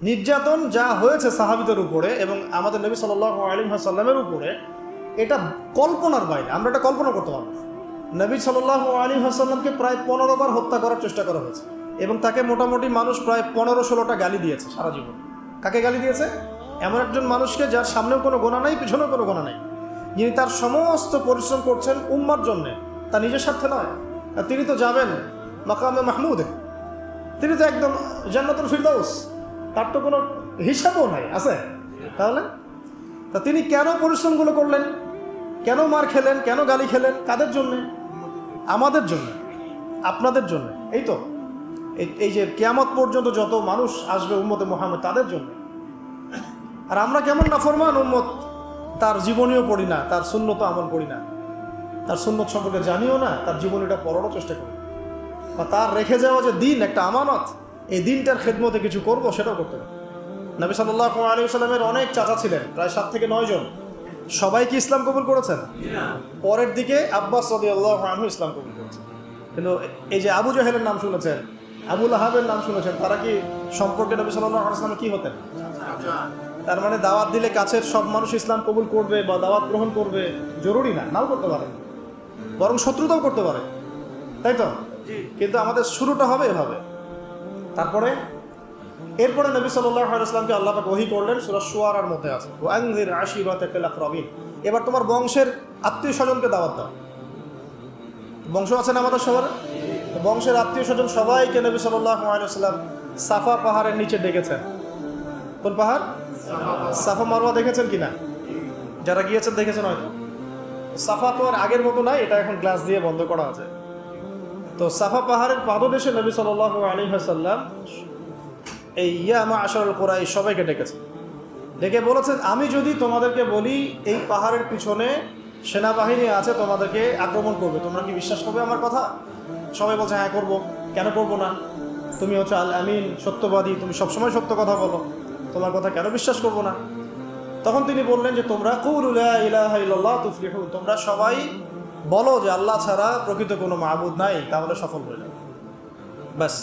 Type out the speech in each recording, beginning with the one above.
নির্যাতন যা হয়েছে সাহাবীদের উপরে এবং আমাদের নবী সাল্লাল্লাহু আলাইহি ওয়াসাল্লামের উপরে, এটা কল্পনার বাইরে। আমরা এটা কল্পনা করতে পারবো না। নবী সাল্লাল্লাহু আলাইহি ওয়াসাল্লামকে প্রায় 15 বার হত্যা করার চেষ্টা করা হয়েছে এবং তাকে মোটামুটি মানুষ প্রায় 15-16টা গালি দিয়েছে সারা জীবন। কাকে গালি দিয়েছে? এমন একজন মানুষকে যার সামনেও কোনো গোনা নাই, পিছনেও কোনো গোনা নাই, যিনি তার সমস্ত পরিশ্রম করছেন উম্মার জন্যে, তার নিজের স্বার্থে নয়। আর তিনি তো যাবেন মাকামে মাহমুদে, তিনি তো একদম জান্নাতুল ফিরদাউস, তার তো কোনো হিসাবও নাই আছে। তাহলে তা তিনি কেন পরিশ্রমগুলো করলেন, কেন মার খেলেন, কেন গালি খেলেন? কাদের জন্যে? আমাদের জন্য, আপনাদের জন্য। এই তো এই যে কিয়ামত পর্যন্ত যত মানুষ আসবে উম্মতে মুহাম্মদ, তাদের জন্য। আর আমরা কেমন নাফরমান উম্মত, তার জীবনীও পড়ি না, তার সুন্নত আমল করি না, তার সুন্নত সম্পর্কে জানিও না, তার জীবনীটা পড়ারও চেষ্টা করি, বা তার রেখে যাওয়া যে দিন একটা আমানত, এই দিনটার খেদমতে কিছু করবো সেটাও করতে হবে। নবী সাল্লাল্লাহু আলাইহি ওয়াসাল্লামের অনেক চাচা ছিলেন, প্রায় 7 থেকে 9 জন। সবাই কি ইসলাম কবুল করেছেন? পরের দিকে আব্বাস রাদিয়াল্লাহু আনহু ইসলাম কবুল করেছেন। কিন্তু এই যে আবু জাহেলের নাম শুনেছেন, আবু লাহাবের নাম শুনেছেন, তারা কি সম্পর্কে নবী সাল্লাল্লাহু আলাইহি ওয়াসাল্লাম কি হতেন? তার মানে দাওয়াত দিলে কাছের সব মানুষ ইসলাম কবুল করবে বা দাওয়াত গ্রহণ করবে জরুরি না, নাও করতে পারে, বরং শত্রুতাও করতে পারে, তাই তো? কিন্তু আমাদের শুরুটা হবে এভাবে। এরপরে নবী সাল্লাল্লাহু আলাইহি ওয়াসাল্লামকে আল্লাহ পাক ওহী করলেন, সূরা শুআরার মধ্যে আছে, ওয়ানজির আশিরাতাকাল আকরাবিন। এবার তোমার বংশের আত্মীয় স্বজনকে দাওয়াত দাও। বংশ আছে না আমাদের সবার? বংশের আত্মীয় স্বজন সবাইকে নবী সাল্লাল্লাহু আলাইহি ওয়াসাল্লাম সাফা পাহাড়ের নিচে ডেকেছেন। কোন পাহাড়? সাফা মারওয়া দেখেছেন কিনা? যারা গিয়েছেন দেখেছেন হয়তো। সাফা তো আর আগের মতো নাই, এটা এখন গ্লাস দিয়ে বন্ধ করা আছে। তো সাফা পাহাড়ের পাদদেশে নবী সাল্লাল্লাহু আলাইহি ওয়াসাল্লাম এই ইয়া মা'আশারাল কুরাইশ সবাইকে ডেকেছেন, ডেকে বলেছেন, আমি যদি তোমাদেরকে বলি এই পাহাড়ের পিছনে সেনাবাহিনী আছে, তোমাদেরকে আক্রমণ করবে, তোমরা কি বিশ্বাস করবে আমার কথা? সবাই বলছে হ্যাঁ করবো, কেন করবো না? তুমি হচ্ছে আল আমিন, সত্যবাদী, তুমি সবসময় সত্য কথা বলো, তোমার কথা কেন বিশ্বাস করবো না? তখন তিনি বললেন যে তোমরা কুলু লা ইলাহা ইল্লাল্লাহ তুফলিহুন, তোমরা সবাই বলো যে আল্লাহ ছাড়া প্রকৃত কোনো মাবুদ নাই, তাহলে সফল হয়ে যাবে। ব্যাস,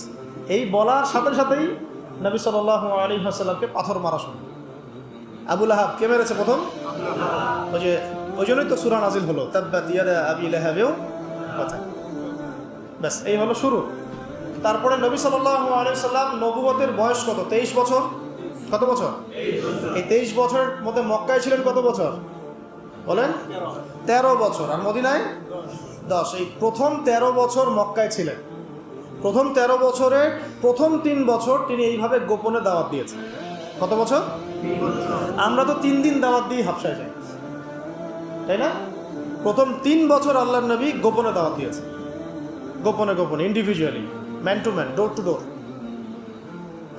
এই বলার সাথে সাথেই নবী সাল্লাল্লাহু আলাইহি ওয়াসাল্লামকে পাথর মারা শুরু। আবু লাহাব কে মেরেছে প্রথম? ওই জন্যই তো সূরা নাজিল হলো, তাব্বাত ইয়াদা আবি লাহাবিন ওয়া তাব। ব্যাস, এই হলো শুরু। তারপরে নবী সাল্লাল্লাহু আলাইহি ওয়াসাল্লাম নবুয়তের বয়স কত? 23 বছর। কত বছর? এই 23 বছরের মধ্যে মক্কায় ছিলেন কত বছর বলেন? 13 বছর। আর মদিনায় 10। এই প্রথম 13 বছর মক্কায় ছিলেন। প্রথম 13 বছরের প্রথম 3 বছর তিনি এইভাবে গোপনে দাওয়াত দিয়েছেন। কত বছর? 3 বছর। আমরা তো 3 দিন দাওয়াত দিয়ে হাবশায় যাই, তাই না? প্রথম 3 বছর আল্লাহর নবী গোপনে দাওয়াত দিয়েছেন, গোপনে গোপনে, individually, man to man, door to door.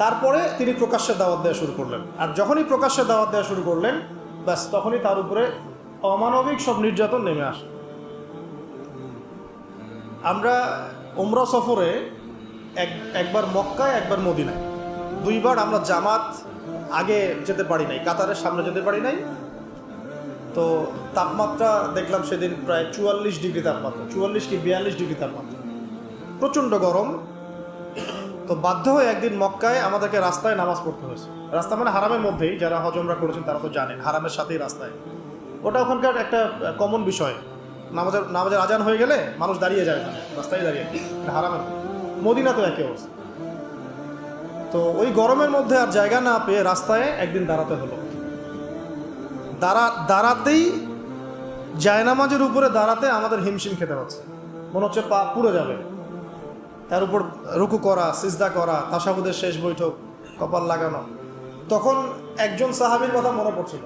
তারপরে তিনি প্রকাশ্যে দাওয়াত দেওয়া শুরু করলেন। আর যখনই প্রকাশ্যে দাওয়াত দেওয়া শুরু করলেন, ব্যাস তখনই তার উপরে অমানবিক সব নির্যাতন নেমে আসে। আমরা উমরা সফরে একবার মক্কায়, একবার মদিনায়, 2 বার আমরা জামাত আগে যেতে পারি নাই, কাতারের সামনে যেতে পারি নাই। তো তাপমাত্রা দেখলাম সেদিন প্রায় 44 ডিগ্রি তাপমাত্রা, 44 কি 42 ডিগ্রি তাপমাত্রা, প্রচণ্ড গরম। তো বাধ্য হয়ে একদিন মক্কায় আমাদেরকে রাস্তায় নামাজ পড়তে হয়েছে। রাস্তা মানে হারামের মধ্যেই, যারা হজ উমরা করেছেন তারা তো জানেন, হারামের সাথেই রাস্তায়। ওটা ওখানকার একটা কমন বিষয়, নামাজের আজান হয়ে গেলে মানুষ দাঁড়িয়ে যায়, রাস্তায় দাঁড়িয়ে, হারামের। মদিনা তো একই অবস্থা। তো ওই গরমের মধ্যে আর জায়গা না পেয়ে রাস্তায় একদিন দাঁড়াতে হলো। দাঁড়াতেই, জায়নামাজের উপরে দাঁড়াতে আমাদের হিমশিম খেতে হচ্ছে, মনে হচ্ছে পা পুড়ে যাবে। তার উপর রুকু করা, সিজদা করা, তাশাহুদের শেষ বৈঠক, কপাল লাগানো। তখন একজন সাহাবীর কথা মনে পড়ছিল,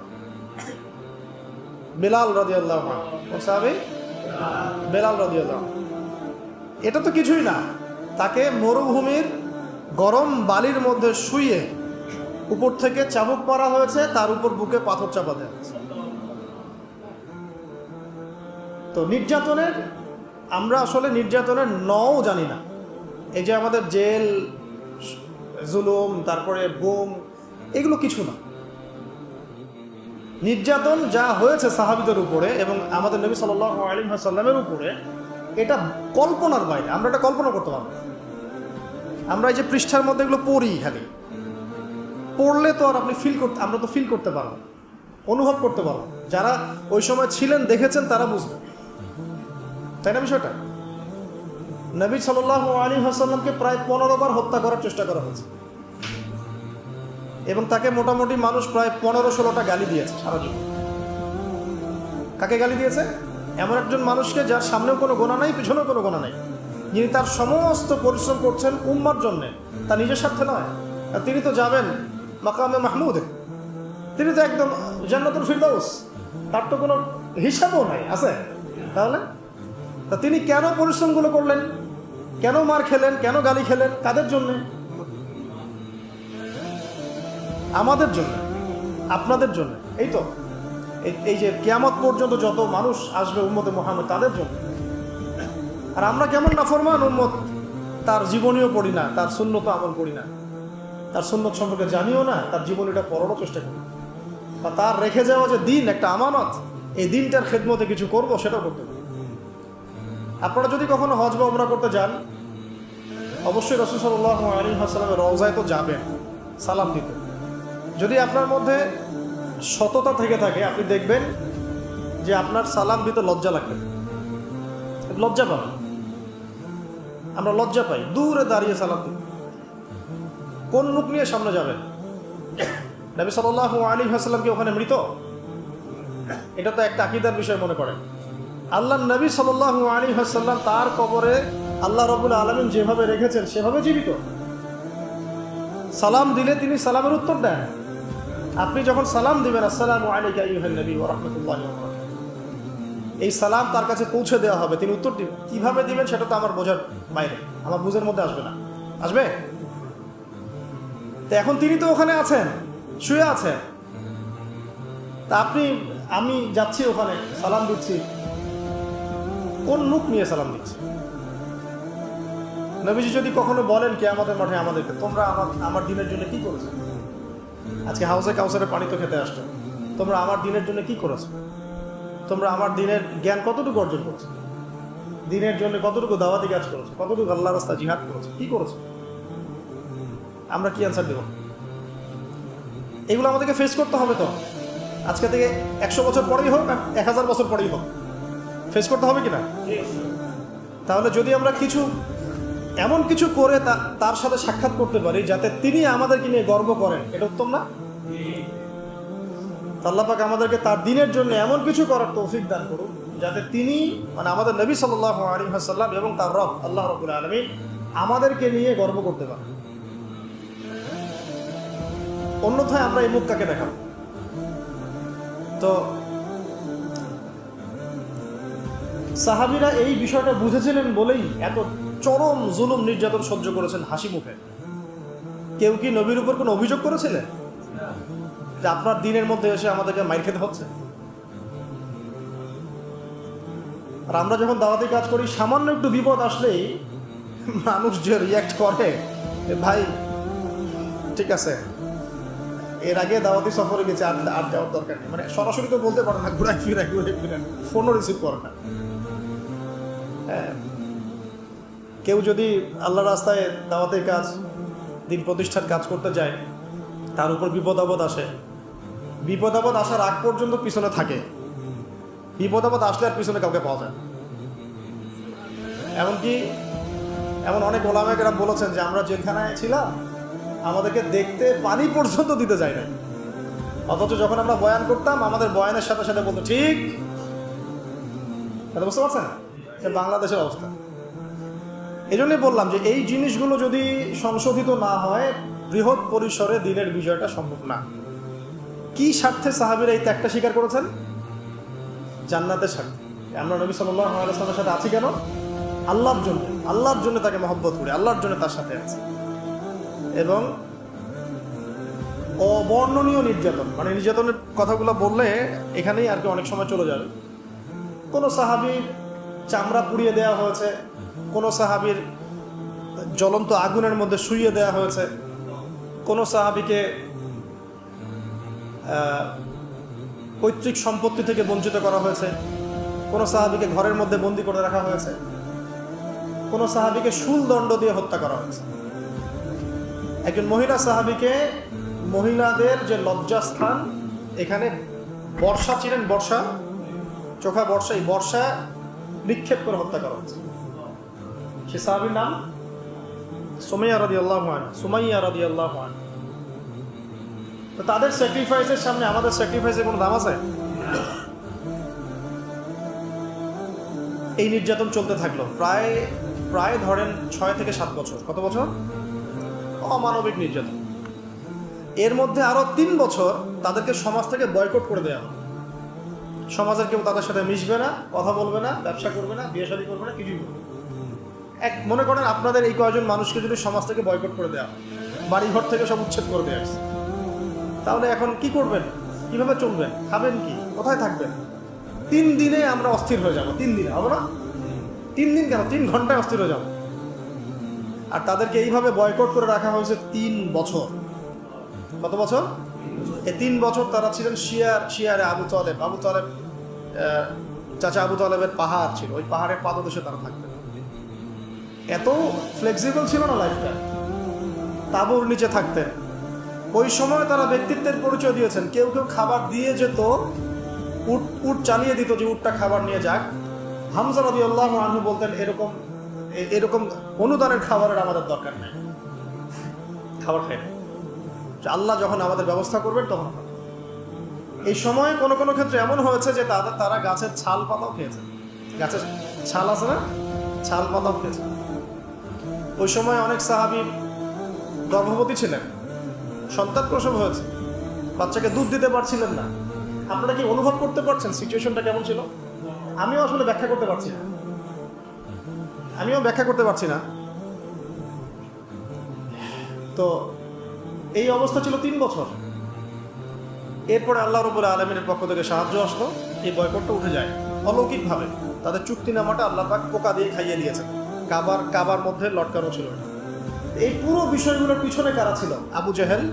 বেলাল রাদিয়াল্লাহু আনহু। কোন সাহাবী? বেলাল রাদিয়াল্লাহু আনহু। এটা তো কিছুই না, তাকে মরুভূমির গরম বালির মধ্যে শুইয়ে উপর থেকে চাবুক মারা হয়েছে, তার উপর বুকে পাথর চাপা দেওয়া হয়েছে। তো নির্যাতনের, আমরা আসলে নির্যাতনের নও জানি না। এই যে আমাদের জেল, জুলুম, তারপরে গুম, এগুলো কিছু না। নির্যাতন যা হয়েছে সাহাবীদের উপরে এবং আমাদের নবী সাল্লাল্লাহু আলাইহি ওয়াসাল্লামের উপরে, এটা কল্পনার বাইরে। আমরা এটা কল্পনা করতে পারবো না। আমরা এই যে পৃষ্ঠার মধ্যে এগুলো পড়ি খালি, পড়লে তো আর আপনি আমরা তো ফিল করতে পারবো, অনুভব করতে পারবো। যারা ওই সময় ছিলেন, দেখেছেন, তারা বুঝবে, তাই না বিষয়টা? নবী সাল্লাল্লাহু আলাইহি ওয়াসাল্লামকে প্রায় 15 বার হত্যা করার চেষ্টা করা হয়েছে এবং তাকে মোটামুটি মানুষ প্রায় 15-16টা গালি দিয়েছে সারা জীবন। কাকে গালি দিয়েছে? এমন একজন মানুষকে যার সামনেও কোনো গোনা নাই, পিছনেও কোনো গোনা নাই, যিনি তার সমস্ত পরিশ্রম করছেন উম্মার জন্যে, তার নিজের স্বার্থে নয়। আর তিনি তো যাবেন মাকামে মাহমুদে, তিনি তো একদম জান্নাতুল ফিরদাউস, তার তো কোনো হিসাবও নাই, আছে? তাহলে তা তিনি কেন পরিশ্রমগুলো করলেন, কেন মার খেলেন, কেন গালি খেলেন? কাদের জন্য? আমাদের জন্য, আপনাদের জন্য। এই তো এই যে কিয়ামত পর্যন্ত যত মানুষ আসবে উম্মতে মুহাম্মদ, তাদের জন্য। আর আমরা কেমন নাফরমান উম্মত, তার জীবনীও পড়ি না, তার সুন্নত আমল করি না, তার সুন্নত সম্পর্কে জানিও না, তার জীবনীটা পড়ারও চেষ্টা করি, বা তার রেখে যাওয়া যে দিন একটা আমানত, এই দিনটার খেদমতে কিছু করব, সেটাও করতে পারি। আপনারা যদি কখনো হজ বা উমরা করতে যান, অবশ্যই রাসূল সাল্লাল্লাহু আলাইহি ওয়াসাল্লামের রওজায় তো যাবেন সালাম দিতে। যদি আপনার মধ্যে সততা থেকে থাকে, আপনি দেখবেন যে আপনার সালাম দিতে লজ্জা লাগবে, লজ্জা পাবেন। আমরা লজ্জা পাই দূরে দাঁড়িয়ে সালাম দিতে। কোন মুখ নিয়ে সামনে যাবেন? নবী সাল্লাল্লাহু আলাইহি ওয়াসাল্লাম কি ওখানে মৃত? এটা তো একটা আকীদার বিষয় মনে করেন। আল্লাহ নবী সাল্লাল্লাহু আলাইহি ওয়াসাল্লাম তার কবরে আল্লাহ রাব্বুল আলামিন যেভাবে রেখেছেন সেভাবে জীবিত। সালাম দিলে তিনি সালামের উত্তর দেন। আপনি যখন সালাম দিবেন, আসসালামু আলাইকা আইয়ুহান নবী ওয়া রাহমাতুল্লাহি ওয়া বারাকাতুহু, এই সালাম তার কাছে পৌঁছে দেওয়া হবে, তিনি উত্তর দিবেন। কিভাবে দিবেন সেটা তো আমার বোঝার বাইরে, আমার বুঝের মধ্যে আসবে না। আসবে? তো এখন তিনি তো ওখানে আছেন, শুয়ে আছেন, তা আমি যাচ্ছি ওখানে, সালাম দিচ্ছি, কোন মুখ নিয়ে সালাম দিচ্ছি? নবীজি যদি কখনো বলেন কিয়ামতের মাঠে আমাদেরকে, তোমরা আমার দিনের জন্য কি করেছো? আজকে হাউসে কাউসারে পানি তো খেতে আসছো, তোমরা আমার দিনের জন্য কি করেছো? তোমরা আমার দিনের জ্ঞান কতটুকু অর্জন করেছো? দিনের জন্য কতটুকু দাওয়াতি কাজ করেছো? কতটুকু আল্লাহর রাস্তায় জিহাদ করেছো? কি করেছো? আমরা কি অ্যান্সার দেব? এগুলো আমাদেরকে ফেস করতে হবে। তো আজকে থেকে 100 বছর পরেই হোক, 1000 বছর পরেই হোক, ফেস করতে হবে কিনা? তাহলে যদি আমরা এমন কিছু করে তার সাথে সাক্ষাৎ করতে পারি যাতে তিনি আমাদেরকে নিয়ে গর্ব করেন, এটা উত্তম না? আল্লাহ পাক আমাদেরকে তার দিনের জন্য এমন কিছু করার তৌফিক দান করুন যাতে তিনি, মানে আমাদের নবী সাল্লাল্লাহু আলাইহি ওয়াসাল্লাম এবং তার রব আল্লাহ রাব্বুল আলামিন আমাদেরকে নিয়ে গর্ব করতে পারেন। অন্যথায় আমরা এই মুখ কাকে দেখাবো? তো সাহাবীরা এই বিষয়টা বুঝেছিলেন বলেই এত চরম জুলুম নির্যাতন সহ্য করেছেন হাসি মুখে। কেউ কি নবীর উপর কোনো অভিযোগ করেছিলেন যে আপনার দিনের মধ্যে এসে আমাদেরকে মাইর খেতে হচ্ছে? আর আমরা যখন দাওয়াতি কাজ করি, সামান্য একটু বিপদ আসলেই মানুষ যে রিয়াক্ট করে, ভাই ঠিক আছে, এর আগে দাওয়াতি সফরে গেছে, আর যাওয়ার দরকার নেই, মানে সরাসরি তো বলতে পারে না, ঘুরাই ফিরাই ফোনও রিসিভ করে না। কেউ যদি আল্লাহর রাস্তায় দাওয়াতের কাজ, দিন প্রতিষ্ঠার কাজ করতে যায়, তার উপর বিপদ আপদ আসে, বিপদ আপদ আসার আগ পর্যন্ত পিছনে থাকে, বিপদ আপদ আসলে আর পিছনে কাউকে পাওয়া যায়। এমন অনেক ওলামায়ে কেরাম বলেছেন যে আমরা জেলখানায় ছিলাম, আমাদেরকে দেখতে পানি পর্যন্ত দিতে যায় না, অথচ যখন আমরা বয়ান করতাম আমাদের বয়ানের সাথে সাথে বলতো ঠিক। বুঝতে পারছেন যে বাংলাদেশের অবস্থা? এই জন্যই বললাম যে এই জিনিসগুলো যদি সংশোধিত না হয়, বৃহৎ পরিসরে দিনের বিজয়টা সম্ভব না। কি স্বার্থে সাহাবীরা এই ত্যাগটা স্বীকার করেছেন? জান্নাতের স্বার্থে। আমরা নবী সাল্লাল্লাহু আলাইহি ওয়াসাল্লামের সাথে আছি কেন? আল্লাহর জন্য। আল্লাহর জন্য তাকে মহব্বত করি, আল্লাহর জন্য তার সাথে আছি। এবং অবর্ণনীয় নির্যাতন, মানে নির্যাতনের কথাগুলো বললে এখানেই আর কি অনেক সময় চলে যাবে। কোনো সাহাবীর চামড়া পুড়িয়ে দেওয়া হয়েছে, কোনো সাহাবীর জ্বলন্ত আগুনের মধ্যে শুইয়ে দেওয়া হয়েছে, কোনো সাহাবীকে পৈতৃক সম্পত্তি থেকে বঞ্চিত করা হয়েছে, কোনো সাহাবীকে ঘরের মধ্যে বন্দি করে রাখা হয়েছে, কোনো সাহাবীকে শুল দণ্ড দিয়ে হত্যা করা হয়েছে। একজন মহিলা সাহাবীকে মহিলাদের যে লজ্জাস্থান, এখানে বর্ষা ছিলেন, বর্ষা, চোখা বর্ষা, এই বর্ষা নিক্ষেপ করে হত্যা করা হচ্ছে। সে সাহাবীর নাম সুমাইয়া রাদিয়াল্লাহু আনহা, সুমাইয়া রাদিয়াল্লাহু আনহা। তো তাদের স্যাক্রিফাইসের সামনে আমাদের স্যাক্রিফাইসের কোনো দাম আছে? এই নির্যাতন চলতে থাকলো প্রায় প্রায় ধরেন 6 থেকে 7 বছর। কত বছর? অমানবিক নির্যাতন। এর মধ্যে আরো 3 বছর তাদেরকে সমাজ থেকে বয়কট করে দেওয়া হবে। সমাজের কেউ তাদের সাথে মিশবে না, কথা বলবে না, ব্যবসা করবে না, বিয়ে শাদী করবে না, কিছুই করবে না। মনে করেন আপনাদের এই কয়েকজন মানুষকে যদি সমাজ থেকে বয়কট করে দেওয়া হয়, বাড়িঘর থেকে সব উচ্ছেদ করে দেওয়া হয়েছে, তাহলে এখন কি করবেন? কিভাবে চলবেন? খাবেন কি? কোথায় থাকবেন? 3 দিনে আমরা অস্থির হয়ে যাবো। 3 দিনে হবে না? 3 দিন কেন, 3 ঘন্টায় অস্থির হয়ে যাবো। আর তাদেরকে এইভাবে বয়কট করে রাখা হয়েছে 3 বছর। কত বছর? এই 3 বছর তারা ছিলেন শিয়ারে আবু তালেব। আবু তালেব, চাচা আবু তালেবের পাহাড় ছিল, ওই পাহাড়ের পাদদেশে তারা থাকতেন। এত ফ্লেক্সিবল ছিল না লাইফটা। তাঁবুর নিচে থাকতেন। ওই সময় তারা ব্যক্তিত্বের পরিচয় দিয়েছেন। কেউ কেউ খাবার দিয়ে যেত, উট চালিয়ে দিত যে উটটা খাবার নিয়ে যাক। হামজা রাদিয়াল্লাহু আনহু বলতেন, এরকম অনুদানের খাবারের আমাদের দরকার নেই, খাবার খাই না, আল্লাহ যখন আমাদের ব্যবস্থা করবেন তখন। এই সময় কোনো কোনো ক্ষেত্রে এমন হয়েছে যে তারা গাছের ছাল পাতাও খেয়েছে। গাছের ছাল আছে না, ছাল পাতাও খেয়েছে। ওই সময় অনেক সাহাবী গর্ভবতী ছিলেন, সন্তান প্রসব হয়েছে, বাচ্চাকে দুধ দিতে পারছিলেন না। আপনারা কি অনুভব করতে পারছেন সিচুয়েশনটা কেমন ছিল? আমিও আসলে ব্যাখ্যা করতে পারছি না। তো এই অবস্থা ছিল 3 বছর। এরপরে আল্লাহ রাব্বুল আলামিনের পক্ষ থেকে সাহায্য আসলো, এই বয়কটটা উঠে যায় অলৌকিকভাবে। তাদের চুক্তিনামাটা আল্লাহ পাক পোকা দিয়ে খাইয়ে দিয়েছেন। কাবার মধ্যে লটকানো ছিল। এই পুরো বিষয়গুলোর পিছনে কারা ছিল? আবু জেহেল,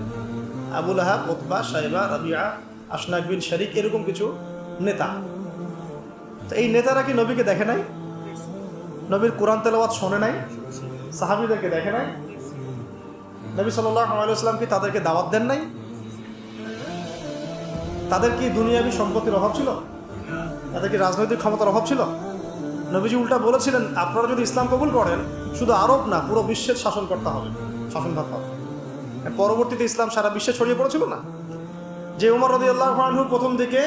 আবু লাহাব, উতবা, শাইবা, রাবিয়া, আশনাক বিন শারিক, এরকম কিছু নেতা। তো এই নেতারা কি নবীকে দেখে নাই? নবীর কোরআন তেলাওয়াত শোনে নাই? সাহাবীদেরকে দেখে নাই? নবী সাল্লাল্লাহু আলাইহি ওয়াসাল্লাম কি তাদেরকে দাওয়াত দেন নাই? তাদের কি দুনিয়াবি সম্পত্তির অভাব ছিল? তাদের কি রাজনৈতিক ক্ষমতার অভাব ছিল? নবীজি উল্টা বলেছিলেন, আপনারা যদি ইসলাম কবুল করেন, শুধু আরব না, পুরো বিশ্বের শাসনকর্তা হবে, শাসনভার হবে। পরবর্তীতে ইসলাম সারা বিশ্বে ছড়িয়ে পড়েছিল না? যে উমর রাদিয়াল্লাহু আনহু প্রথম দিকে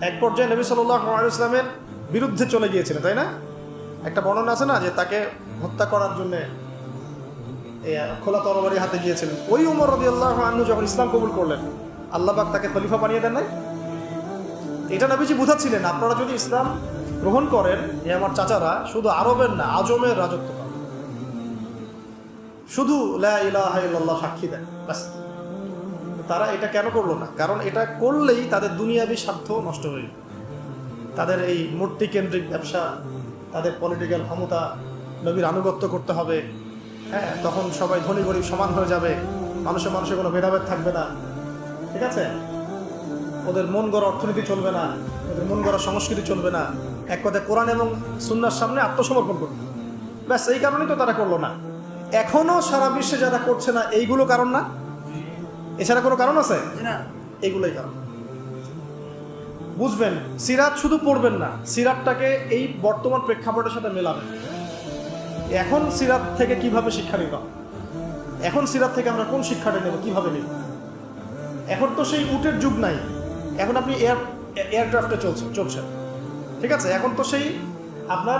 এক পর্যায়ে নবী সাল্লাল্লাহু আলাইহি ওয়াসাল্লামের বিরুদ্ধে চলে গিয়েছিলেন, তাই না? একটা বর্ণনা আছে না যে তাকে হত্যা করার জন্য খোলা তরবারি হাতে গিয়েছিলেন। ওই উমর রাদিয়াল্লাহু আনহু যখন ইসলাম কবুল করলেন, আল্লাহ পাক তাকে খলিফা বানিয়ে দেন নাই? এটা নবীজি বুঝাচ্ছিলেন, আপনারা যদি ইসলাম গ্রহণ করেন, আমার চাচারা শুধু আরবের না, আজমের রাজত্ব পাবে। শুধু লা ইলাহা ইল্লাল্লাহ সাক্ষী দেন, ব্যাস। তারা এটা কেন করলো না? কারণ এটা করলেই তাদের দুনিয়াবি স্বার্থ নষ্ট হয়ে যাবে। তাদের এই মূর্তি কেন্দ্রিক ব্যবসা, তাদের পলিটিক্যাল ক্ষমতা, নবীর আনুগত্য করতে হবে। হ্যাঁ, তখন সবাই ধনী গরিব সমান হয়ে যাবে, মানুষে মানুষে কোনো ভেদাভেদ থাকবে না। ঠিক আছে? ওদের মন গড়া অর্থনীতি চলবে না, ওদের মন গড়া সংস্কৃতি চলবে না। এক কথায় কোরআন এবং সুন্নাহর সামনে আত্মসমর্পণ করবে। ব্যাস, এই কারণেই তো তারা করলো না। এখনো সারা বিশ্বে যারা করছে না, এইগুলো কারণ না? এছাড়া কোনো কারণ আছে? এইগুলোই কারণ। বুঝবেন, সিরাত শুধু পড়বেন না, সিরাতটাকে এই বর্তমান প্রেক্ষাপটের সাথে মেলাবেন। এখন সিরাত থেকে কিভাবে শিক্ষা নিব? এখন সিরাত থেকে আমরা কোন শিক্ষাটা নেব, কিভাবে নেব? এখন তো সেই উটের যুগ নাই। এখন আপনি এয়ারক্রাফটে চলছেন। ঠিক আছে? এখন তো সেই আপনার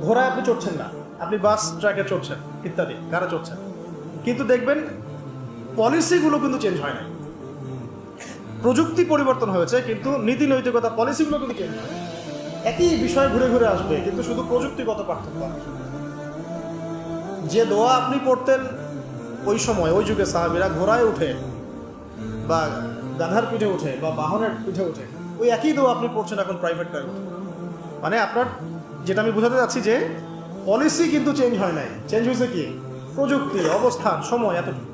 ঘোড়ায় আপনি চড়ছেন না, আপনি বাস ট্রাকে চড়ছেন, ইত্যাদি কারে চড়ছেন। কিন্তু দেখবেন পলিসিগুলো কিন্তু চেঞ্জ হয় না। প্রযুক্তি পরিবর্তন হয়েছে, কিন্তু নীতি নৈতিকতা, পলিসিগুলো কিন্তু চেঞ্জ হয়। একই বিষয় ঘুরে ঘুরে আসবে, কিন্তু শুধু প্রযুক্তিগত পার্থক্য আসবে। যে দোয়া আপনি পড়তেন ওই সময়, ওই যুগে সাহাবীরা ঘোড়ায় উঠে বা গাধার পিঠে উঠে বা বাহনের পিঠে উঠে, ওই একই দোয়া আপনি পড়ছেন এখন প্রাইভেট কারে উঠে। মানে আপনার, যেটা আমি বোঝাতে যাচ্ছি যে পলিসি কিন্তু চেঞ্জ হয় নাই, চেঞ্জ হয়েছে কি? প্রযুক্তি, অবস্থান, সময়, এতটুকু।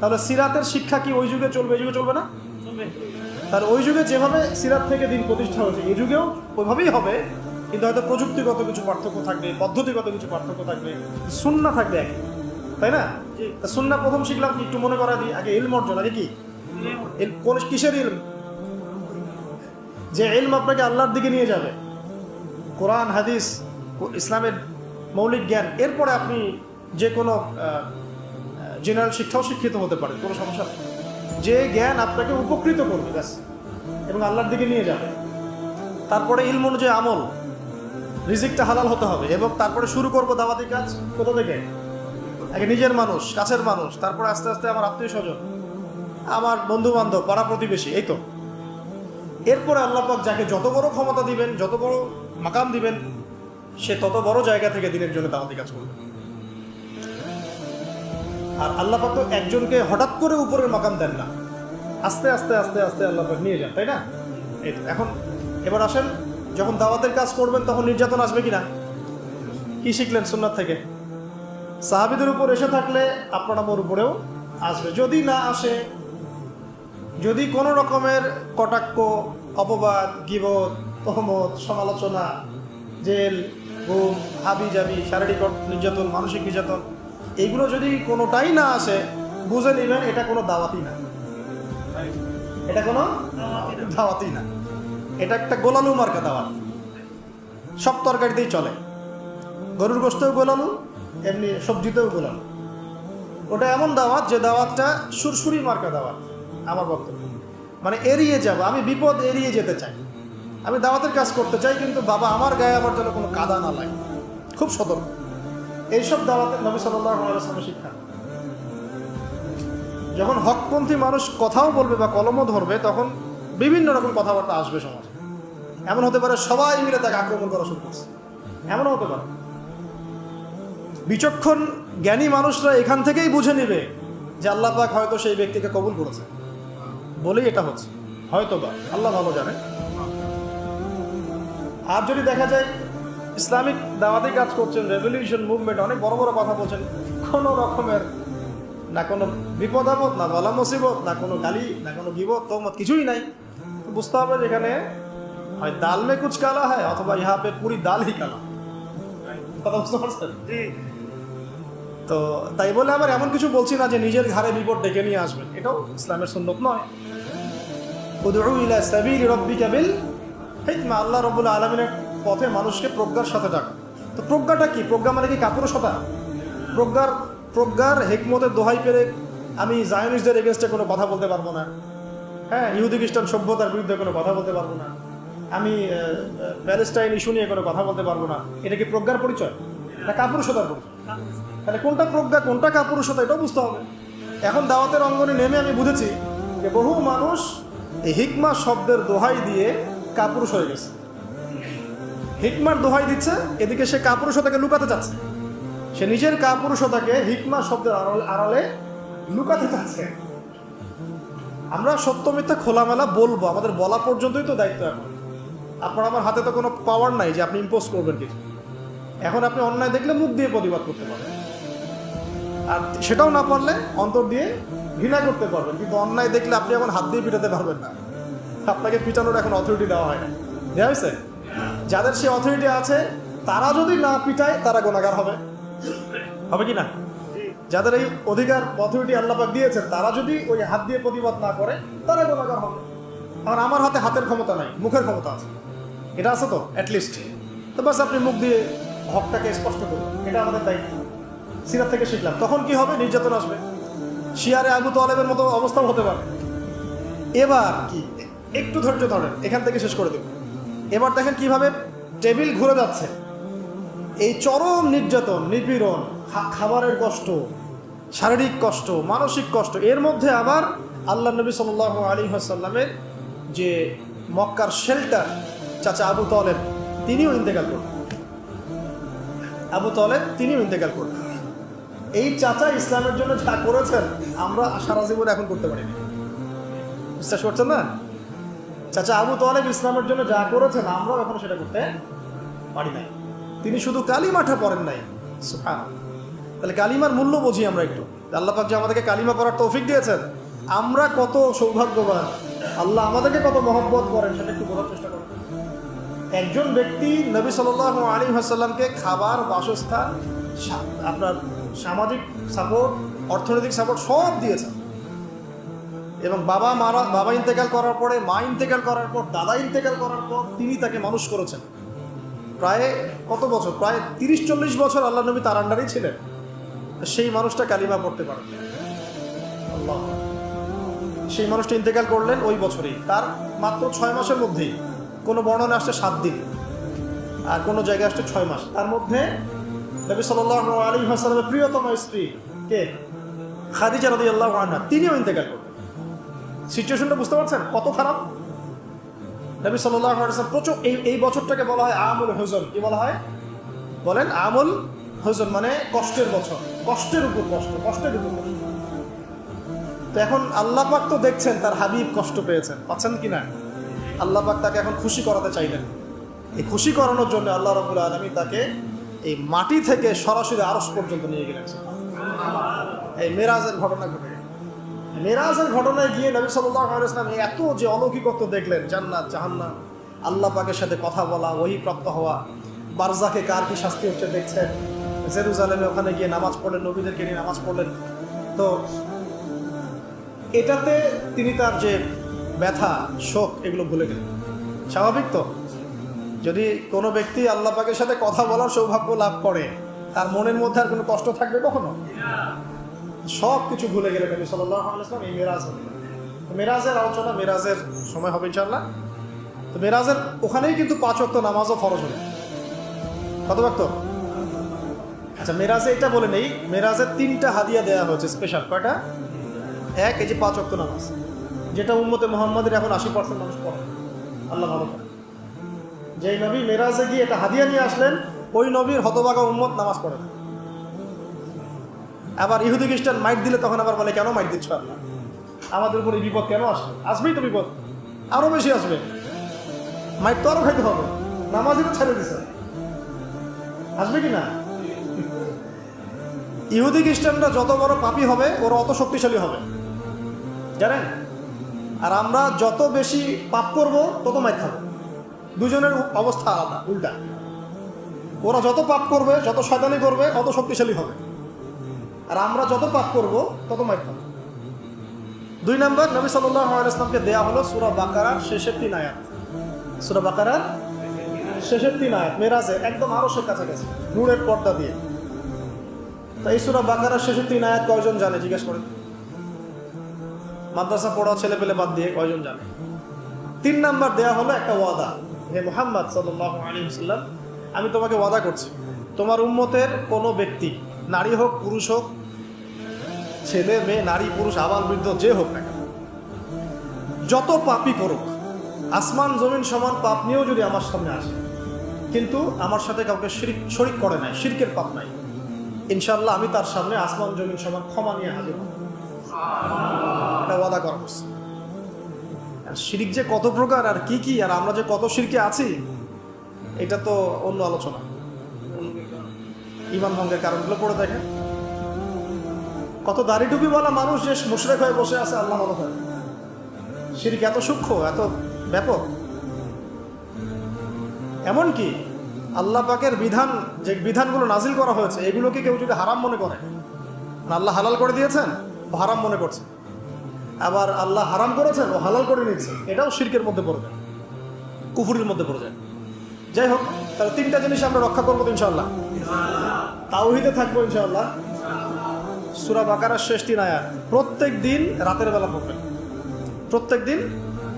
তাহলে সিরাতের শিক্ষা কি ওই যুগে চলবে, এই যুগে চলবে না? তাহলে ওই যুগে যেভাবে সিরাত থেকে দিন প্রতিষ্ঠা হয়েছে, এই যুগেও ওইভাবেই হবে, কিন্তু হয়তো প্রযুক্তিগত কিছু পার্থক্য থাকবে, পদ্ধতিগত কিছু পার্থক্য থাকবে, সুন্নাহ থাকবে একই। তাই না? তা সুন্নাহ প্রথম শিখলাম কি, একটু মনে করা দিই, আগে ইলম অর্জন, আগে কি কোন কিসের ইলম? যে ইলম আপনাকে আল্লাহর দিকে নিয়ে যাবে, কোরআন হাদিস ইসলামের মৌলিক জ্ঞান। এরপরে আপনি যে কোনো জেনারেল শিক্ষাও শিক্ষিত হতে পারেন, কোনো সমস্যা নেই। যে জ্ঞান আপনাকে উপকৃত করবে ব্যাস, এবং আল্লাহর দিকে নিয়ে যাবে। তারপরে ইলম অনুযায়ী আমল, রিজিকটা হালাল হতে হবে, এবং তারপরে শুরু করবো দাওয়াতি কাজ। কোথা থেকে? আগে নিজের মানুষ, কাছের মানুষ, তারপরে আস্তে আস্তে আমার আত্মীয় স্বজন, আমার বন্ধু বান্ধব, পাড়া প্রতিবেশী, এই তো। এরপরে আল্লাহ পাক যাকে যত বড় ক্ষমতা দিবেন, যত বড় মাকাম দিবেন, সে তত বড় জায়গা থেকে দিনের জন্য দাওয়াতি কাজ করবে। আর আল্লাহ পাক তো একজনকে হঠাৎ করে উপরের মাকাম দেন না, আস্তে আস্তে আস্তে আস্তে আল্লাহ পাক নিয়ে যান, তাই না? এই তো। এখন এবার আসেন, যখন দাওয়াতের কাজ করবেন তখন নির্যাতন আসবে কিনা? কি শিখলেন সুন্নাত থেকে? সাহাবীদের উপর এসে থাকলে আপনার আমার উপরেও আসবে। যদি না আসে, যদি কোনো রকমের কটাক্ষ, অপবাদ, গীবত, তহমত, সমালোচনা, জেল, গুম, হাবি জাবি, শারীরিক নির্যাতন, মানসিক নির্যাতন, এগুলো যদি কোনোটাই না আসে, বুঝে নেবেন এটা কোনো দাওয়াতি না, এটা কোনো দাওয়াতি না, এটা একটা গোলালু মার্কা দাওয়াত। সব তরকারিতেই চলে, গরুর গোশতেও গোলালু, এমনি সবজিতেও গোলালু। ওটা এমন দাওয়াত যে দাওয়াতটা সুরসুরি মার্কা দাওয়াত। আমার বক্তব্য মানে এড়িয়ে যাব, আমি বিপদ এড়িয়ে যেতে চাই, আমি দাওয়াতের কাজ করতে চাই, কিন্তু বাবা আমার গায়ে আমার জন্য কোনো কাদা না লাগে, খুব সতর্ক। এইসব দাওয়াতের নবী সাল্লাল্লাহু আলাইহি ওয়াসাল্লামের শিক্ষা। যখন হকপন্থী মানুষ কথাও বলবে বা কলমও ধরবে, তখন বিভিন্ন রকম কথাবার্তা আসবে সমাজে। এমন হতে পারে সবাই মিলে তাকে আক্রমণ করা শুরু করছে, এমনও হতে পারে। বিচক্ষণ জ্ঞানী মানুষরা এখান থেকেই বুঝে নেবে যে আল্লাহ পাক হয়তো সেই ব্যক্তিকে কবুল করেছে বলেই এটা হচ্ছে, হয়তো বা, আল্লাহ ভালো জানে। আর যদি দেখা যায় ইসলামিক দাওয়াতি কাজ করছেন, রেভলিউশন মুভমেন্ট, অনেক বড় বড় কথা বলছেন, কোনো রকমের না কোনো বিপদ আপদ, না বলা মুসিবত, না কোনো গালি, না কোনো গিবত, তহমত, কিছুই নাই, বুঝতে হবে যেখানে হয় দাল মে কুছ কালা হয়, অথবা ইহা পে পুরি দাল হি কালা। কথা বুঝতে পারছেন? তো তাই বলে আবার এমন কিছু বলছি না যে নিজের ঘাড়ে বিপদ ডেকে নিয়ে আসবেন, এটাও ইসলামের সুন্নত নয়। উদউ ইলা সাবিলি রাব্বিকা বিল হিকমা, আল্লাহ রাব্বুল আলামিনের পথে মানুষকে প্রজ্ঞার সাথে ডাক। তো প্রজ্ঞাটা কি? প্রজ্ঞা মানে কি কাপুরুষতা? প্রজ্ঞার হিকমতের দোহাই পেরে আমি জায়নিস্টদের এগেনস্টে কোনো কথা বলতে পারবো না, হ্যাঁ, ইহুদি খ্রিস্টান সভ্যতার বিরুদ্ধে কোনো কথা বলতে পারবো না, আমি প্যালেস্টাইন ইস্যু নিয়ে কোনো কথা বলতে পারবো না। এটা কি প্রজ্ঞার পরিচয় না কাপুরুষতার পরিচয়? তাহলে কোনটা প্রজ্ঞা, কোনটা কাপুরুষতা, এটাও বুঝতে হবে। এখন দাওয়াতের অঙ্গনে নেমে আমি বুঝেছি যে বহু মানুষ এই হিকমা শব্দের দোহাই দিয়ে কাপুরুষ হয়ে গেছে। হিকমার দোহাই দিচ্ছে, এদিকে সে কাপুরুষতাকে লুকাতে চাচ্ছে, সে নিজের কাপুরুষতাকে হিকমা শব্দের আড়ালে লুকাতে চাচ্ছে। আমরা সত্য মিথ্যা খোলামেলা বলবো, আমাদের বলা পর্যন্তই তো দায়িত্ব। এখন আপনার আমার হাতে তো কোনো পাওয়ার নাই যে আপনি ইম্পোজ করবেন কিছু। এখন আপনি অন্যায় দেখলে মুখ দিয়ে প্রতিবাদ করতে পারবেন, আর সেটাও না পারলে অন্তর দিয়ে ঘৃণা করতে পারবেন, কিন্তু অন্যায় দেখলে আপনি এখন হাত দিয়ে পিটাতে পারবেন না। আপনাকে পিটানোর এখন অথরিটি দেওয়া হয় না, দেওয়া হয়েছে? যাদের সে অথরিটি আছে তারা যদি না পিটায় তারা গুনাহগার হবে, হবে কি না? যাদের এই অধিকার অথরিটি আল্লাহ পাক দিয়েছেন তারা যদি ওই হাত দিয়ে প্রতিবাদ না করে তারা গুনাহগার হবে। কারণ আমার হাতে হাতের ক্ষমতা নাই, মুখের ক্ষমতা আছে, এটা আছে তো অ্যাটলিস্ট। তো বাস আপনি মুখ দিয়ে হকটাকে স্পষ্ট করুন, এটা আমাদের দায়িত্ব। সিরাত থেকে শিখলাম। তখন কি হবে? নির্যাতন আসবে, শিয়ারে আবু তালেবের মতো অবস্থাও হতে পারে। এবার কি, একটু ধৈর্য ধরেন, এখান থেকে শেষ করে দেব। এবার দেখেন কিভাবে টেবিল ঘুরে যাচ্ছে। এই চরম নির্যাতন, নিপীড়ন, খাবারের কষ্ট, শারীরিক কষ্ট, মানসিক কষ্ট, এর মধ্যে আবার আল্লাহ নবী সাল্লাল্লাহু আলাইহি ওয়াসাল্লামের যে মক্কার শেল্টার চাচা আবু তালেব, তিনিও ইন্তেকাল করলেন। আবু তালেব তিনিও ইন্তেকাল করলেন। এই চাচা ইসলামের জন্য যা করেছেন আমরা সারা জীবন এখন করতে পারিনি, বিশ্বাস করছেন না? চাচা আবু তালেব ইসলামের জন্য যা করেছেন আমরাও এখন সেটা করতে পারি নাই। তিনি শুধু কালিমাটা পড়েন নাই, সুবহানাল্লাহ। তাহলে কালিমার মূল্য বুঝি আমরা একটু। আল্লাহ পাক যে আমাদেরকে কালিমা পড়ার তৌফিক দিয়েছেন, আমরা কত সৌভাগ্যবান, আল্লাহ আমাদেরকে কত মহব্বত করেন সেটা একটু বোঝার চেষ্টা করেন। একজন ব্যক্তি নবী সাল্লাল্লাহু আলাইহি ওয়াসাল্লামকে খাবার, বাসস্থান, আপনার সামাজিক সাপোর্ট, অর্থনৈতিক সাপোর্ট সব দিয়েছেন। এবং বাবা ইন্তেকাল করার পরে, মা ইন্তেকাল করার পর, দাদা ইন্তেকাল করার পর তিনি তাকে মানুষ করেছেন। প্রায় কত বছর, প্রায় 30-40 বছর আল্লাহ নবী তার আন্ডারেই ছিলেন। সেই মানুষটা কালিমা পড়তে পারে আল্লাহ, সেই মানুষটা ইন্তেকাল করলেন ওই বছরেই, তার মাত্র 6 মাসের মধ্যেই। কোনো বর্ণনা আসছে 7 দিন, আর কোনো জায়গায় আসছে 6 মাস। তার মধ্যে নবী সাল্লাল্লাহু আলাইহি ওয়াসাল্লামের প্রিয়তম স্ত্রী কে, খাদিজা রাদিয়াল্লাহু আনহা, তিনিও ইন্তেকাল করলেন। সিচুয়েশনটা বুঝতে পারছেন কত খারাপ? নবী সাল্লাল্লাহু আলাইহি ওয়াসাল্লাম প্রচুর এই বছরটাকে বলা হয় আমুল হুজন। কি বলা হয় বলেন? আমুল হুজন মানে কষ্টের বছর, কষ্টের উপর কষ্ট, কষ্টের উপর কষ্ট। তো এখন আল্লাহ পাক তো দেখছেন তার হাবিব কষ্ট পেয়েছেন, পাচ্ছেন কিনা? আল্লাহ পাক তাকে এখন খুশি করাতে চাইলেন। এই খুশি করানোর জন্য আল্লাহ রাব্বুল আলামিন তাকে এই মাটি থেকে সরাসরি আরশ পর্যন্ত নিয়ে গেলেন। এই মেরাজের ঘটনা ঘটে। মেরাজের ঘটনায় গিয়ে নবী সাল্লাল্লাহু আলাইহি ওয়াসাল্লাম এত যে অলৌকিকত্ব দেখলেন, জান্নাত জাহান্নাম, আল্লাহ পাকের সাথে কথা বলা, ওহী প্রাপ্ত হওয়া, বারজাখে কার কি শাস্তি হচ্ছে দেখছেন, জেরুজালেমে ওখানে গিয়ে নামাজ পড়লেন, নবীদেরকে নিয়ে নামাজ পড়লেন। তো এটাতে তিনি তার যে ব্যথা, শোক, এগুলো ভুলে গেলেন। স্বাভাবিক তো, যদি কোনো ব্যক্তি আল্লাহ পাকের সাথে কথা বলার সৌভাগ্য লাভ করে, তার মনের মধ্যে আর কোনো কষ্ট থাকবে কখনো? সব কিছু ভুলে গেলেন নবী সাল্লাল্লাহু আলাইহি ওয়াসাল্লাম এই মেরাজ। মেরাজের আলোচনা মেরাজের সময় হবে ইনশাআল্লাহ। তো মেরাজের ওখানেই কিন্তু 5 ওয়াক্ত নামাজও ফরজ হলো। কত ওয়াক্ত? আচ্ছা, মেরাজে এটা বলে নেই, মেরাজের 3টা হাদিয়া দেওয়া হয়েছে স্পেশাল। কয়টা? এক, এই যে 5 ওয়াক্ত নামাজ, যেটা উম্মতে মুহাম্মাদের এখন 80% মানুষ পড়ে। আল্লাহ ভালো করে, যেই নবী মেরাজে গিয়ে এটা হাদিয়া নিয়ে আসলেন, ওই নবীর হতভাগা উম্মত নামাজ পড়ে না। আবার ইহুদি খ্রিস্টান মাইট দিলে তখন আবার বলে, কেন মাইট দিচ্ছ আল্লাহ? আমাদের উপরে বিপদ কেন আসবে? আসবেই তো বিপদ, আরো বেশি আসবে। মাইট তো আরো খাইতে হবে, নামাজই তো ছেড়ে দিছে, আসবে কি না? ইহুদি খ্রিস্টানরা যত বড় পাপী হবে, ওরা অত শক্তিশালী হবে, জানেন? আর আমরা যত বেশি পাপ করব তত মাইট খাবো। দুজনের অবস্থা আলাদা, উল্টা। ওরা যত পাপ করবে, যত শয়তানি করবে, অত শক্তিশালী হবে। আর আমরা যত পাপ করব তত মাইট খাবো। 2 নম্বর, নবী সাল্লাল্লাহু আলাইহি ওয়াসাল্লামকে দেয়া হলো সূরা বাকারার শেষের 3 আয়াত। সূরা বাকারার শেষের 3 আয়াত মেরাজে একদম আরশের কাছাকাছি, নূরের পর্দা দিয়ে। তো এই সূরা বাকারার শেষের 3 আয়াত কয়জন জানে? জিজ্ঞেস করেন। মাদ্রাসা পড়া ছেলে পেলে বাদ দিয়ে কয়জন জানে? 3 নাম্বার দেয়া হলো একটা ওয়াদা। হে মুহাম্মদ সাল্লাল্লাহু আলাইহি ওয়াসাল্লাম, আমি তোমাকে ওয়াদা করছি, তোমার উম্মতের কোনো ব্যক্তি, নারী হোক পুরুষ হোক, ছেলে মেয়ে, নারী পুরুষ, আবাল বৃদ্ধ, যে হোক না কেন, যত পাপই করুক, আসমান জমিন সমান পাপ নিয়েও যদি আমার সামনে আসে, কিন্তু আমার সাথে কাউকে শরিক করে নাই, শিরকের পাপ নাই, ইনশাআল্লাহ আমি তার সামনে আসমান জমিন সমান ক্ষমা নিয়ে হাজির হব। এটা ওয়াদা করা হচ্ছে। শিরক যে কত প্রকার আর কি কি, আর আমরা যে কত শিরকে আছি, এটা তো অন্য আলোচনা। ঈমান ভঙ্গের কারণগুলো পড়ে দেখেন। কত দাড়ি টুপি বলা মানুষ যে মুশরিক হয়ে বসে আছে, আল্লাহ ভালো করে। শিরক এত সূক্ষ্ম, এত ব্যাপক। এমনকি আল্লাহ পাকের বিধান, যে বিধানগুলো নাজিল করা হয়েছে, এগুলোকে কেউ যদি হারাম মনে করে, আল্লাহ হালাল করে দিয়েছেন, ও হারাম মনে করছে। আবার আল্লাহ হারাম করেছেন, ও হালাল করে নিচ্ছে, এটাও শিরকের মধ্যে পড়ে যায়, কুফুরির মধ্যে পড়ে যায়। যাই হোক, তাহলে 3টা জিনিস আমরা রক্ষা করবো ইনশাআল্লাহ। তাওহীদে থাকবো ইনশাআল্লাহ। সূরা বাকারার শেষ 3 আয়াত প্রত্যেক দিন রাতের বেলা পড়বেন, প্রত্যেক দিন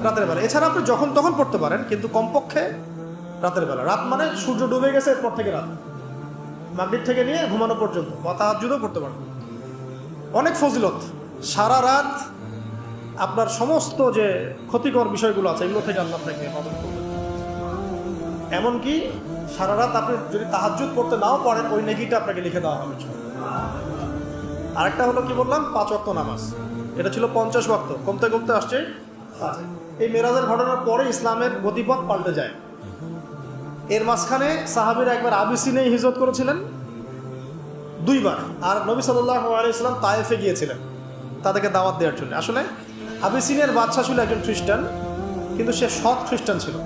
রাতের বেলা। এছাড়া আপনি যখন তখন পড়তে পারেন, কিন্তু কমপক্ষে রাতের বেলা। রাত মানে সূর্য ডুবে গেছে এরপর থেকে রাত, মাগরিব থেকে নিয়ে ঘুমানো পর্যন্ত, বা তাহাজ্জুদও পড়তে পারেন। অনেক ফজিলত। সারা রাত আপনার সমস্ত যে ক্ষতিকর বিষয়গুলো আছে, এগুলো থেকে আল্লাহ আপনাকে হেফাজত করবেন। এমনকি সারা রাত আপনি যদি তাহাজ্জুদ পড়তে নাও পারেন, ওই নেকিটা আপনাকে লিখে দেওয়া হবে। আরেকটা হলো কি বললাম, 5 ওয়াক্ত নামাজ। এটা ছিল 50 ওয়াক্ত, কমতে কমতে আসছে 5। এই মেরাজের ঘটনার পরে ইসলামের গতিপথ পাল্টে যায়। এর মাঝখানে সাহাবীরা একবার আবিসিনিয়ায় হিজরত করেছিলেন 2 বার, আর নবী সাল্লাল্লাহু আলাইহি ওয়াসাল্লাম তায়েফে গিয়েছিলেন তাদেরকে দাওয়াত দেওয়ার জন্য। আসলে আবিসিনিয়ার বাদশা ছিল একজন খ্রিস্টান, কিন্তু সে সৎ খ্রিস্টান ছিল।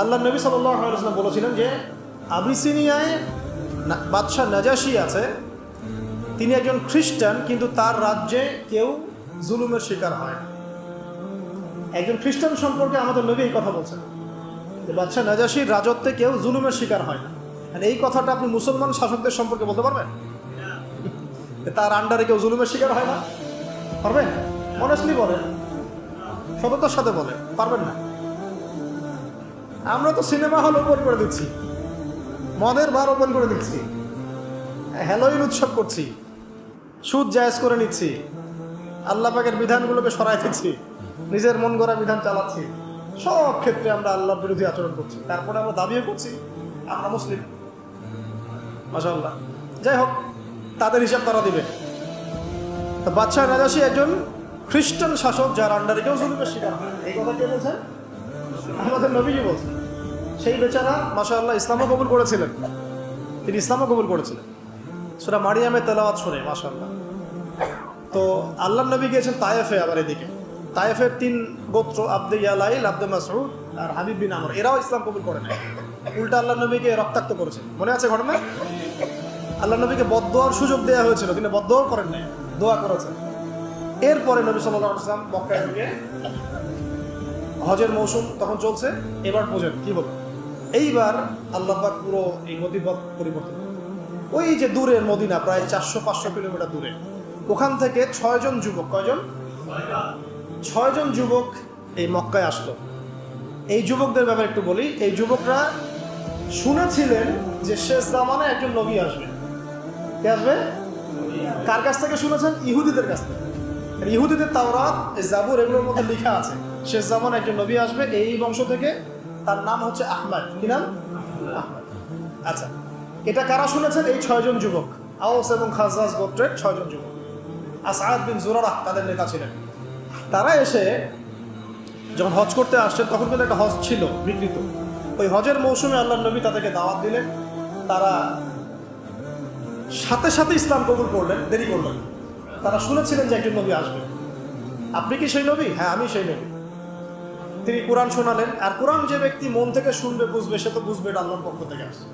আল্লাহ নবী সাল্লাল্লাহু আলাইহি ওয়াসাল্লাম বলেছিলেন যে আবিসিনিয়ায় বাদশা নাজাশি আছে, তিনি একজন খ্রিস্টান, কিন্তু তার রাজ্যে কেউ জুলুমের শিকার হয় না। একজন খ্রিস্টান সম্পর্কে আমাদের নবী এই কথা বলছেন যে বাদশাহ নাজাশীর রাজত্বে কেউ জুলুমের শিকার হয় না। আর এই কথাটা আপনি মুসলমান শাসকদের সম্পর্কে বলতে পারবেন? তার আন্ডারে কেউ জুলুমের শিকার হয় না, পারবেন? অনেস্টলি বলেন, সততার সাথে বলেন, পারবেন না। আমরা তো সিনেমা হল ওপেন করে দিচ্ছি, মদের বার ওপেন করে দিচ্ছি, হ্যালোইন উৎসব করছি, সুদ জায়েজ করে নিচ্ছি, আল্লাহ পাকের বিধানগুলোকে সরাই দিচ্ছি, নিজের মন গড়া বিধান চালাচ্ছি, সব ক্ষেত্রে আমরা আল্লাহর বিরোধী আচরণ করছি। তারপরে আমরা দাবিও করছি আমরা মুসলিম। মাশাআল্লাহ। যাই হোক, তাদের হিসাব তারা দিবে। তো বাদশাহ নাজাশী একজন খ্রিস্টান শাসক, যার আন্ডারে কেউ জুলুমের শিকার হয়। এই কথা কে বলছেন? আমাদের নবীজি বলছেন। সেই বেচারা মাশাআল্লাহ ইসলামও কবুল করেছিলেন, তিনি ইসলামও কবুল করেছিলেন। সূরা মারিয়ামের তেলাওয়াত শুনে মাশাআল্লাহ। তো আল্লাহর নবী গিয়েছেন তায়েফে। আবার এদিকে তায়েফের 3 গোত্র, আব্দে ইয়ালাইল, আব্দে মাসউদ আর হাবিব বিন আমর, এরাও ইসলাম কবুল করে নাই। উল্টা আল্লাহর নবীকে রক্তাক্ত করেছেন। মনে আছে ঘটনা? আল্লাহর নবীকে বদদোয়ার সুযোগ দেওয়া হয়েছিল, তিনি বদদোয়া করেন নাই, দোয়া করেছেন। এরপরে নবী সাল্লাল্লাহু আলাইহি ওয়াসাল্লাম মক্কায় ঢুকে, হজের মৌসুম তখন চলছে। এবার বোঝেন কি হলো। এইবার আল্লাহ পাক পুরো এই গতিপথ পরিবর্তন। ওই যে দূরের মদিনা, প্রায় 400-500 কিলোমিটার দূরে, ওখান থেকে 6 জন যুবক, কয়জন? 6 জন যুবক এই মক্কায় আসলো। এই যুবকদের ব্যাপারে একটু বলি। এই যুবকরা শুনেছিলেন যে শেষ জামানায় একজন নবী আসবে। কে আসবে? কার কাছ থেকে শুনেছেন? ইহুদিদের কাছ থেকে। ইহুদিদের তাওরাত, জাবুর, এগুলোর মধ্যে লেখা আছে শেষ জামানায় একজন নবী আসবে এই বংশ থেকে। তার নাম হচ্ছে আহমদ। কি নাম? আহমদ। আচ্ছা, এটা কারা শুনেছেন? এই 6 জন যুবক, আওস এবং খাজরাজ গোত্রের 6 জন যুবক। আসআদ বিন জুরারাহ তাদের নেতা ছিলেন। তারা এসে যখন হজ করতে আসছেন, তখন কিন্তু একটা হজ ছিল বিকৃত। ওই হজের মৌসুমে আল্লাহর নবী তাদেরকে দাওয়াত দিলেন। তারা সাথে সাথে ইসলাম কবুল করলেন, দেরি করলেন। তারা শুনেছিলেন যে একজন নবী আসবে। আপনি কি সেই নবী? হ্যাঁ, আমি সেই নবী। তিনি কোরআন শোনালেন। আর কোরআন যে ব্যক্তি মন থেকে শুনবে, বুঝবে, সে তো বুঝবে এটা আল্লাহর পক্ষ থেকে আসছে,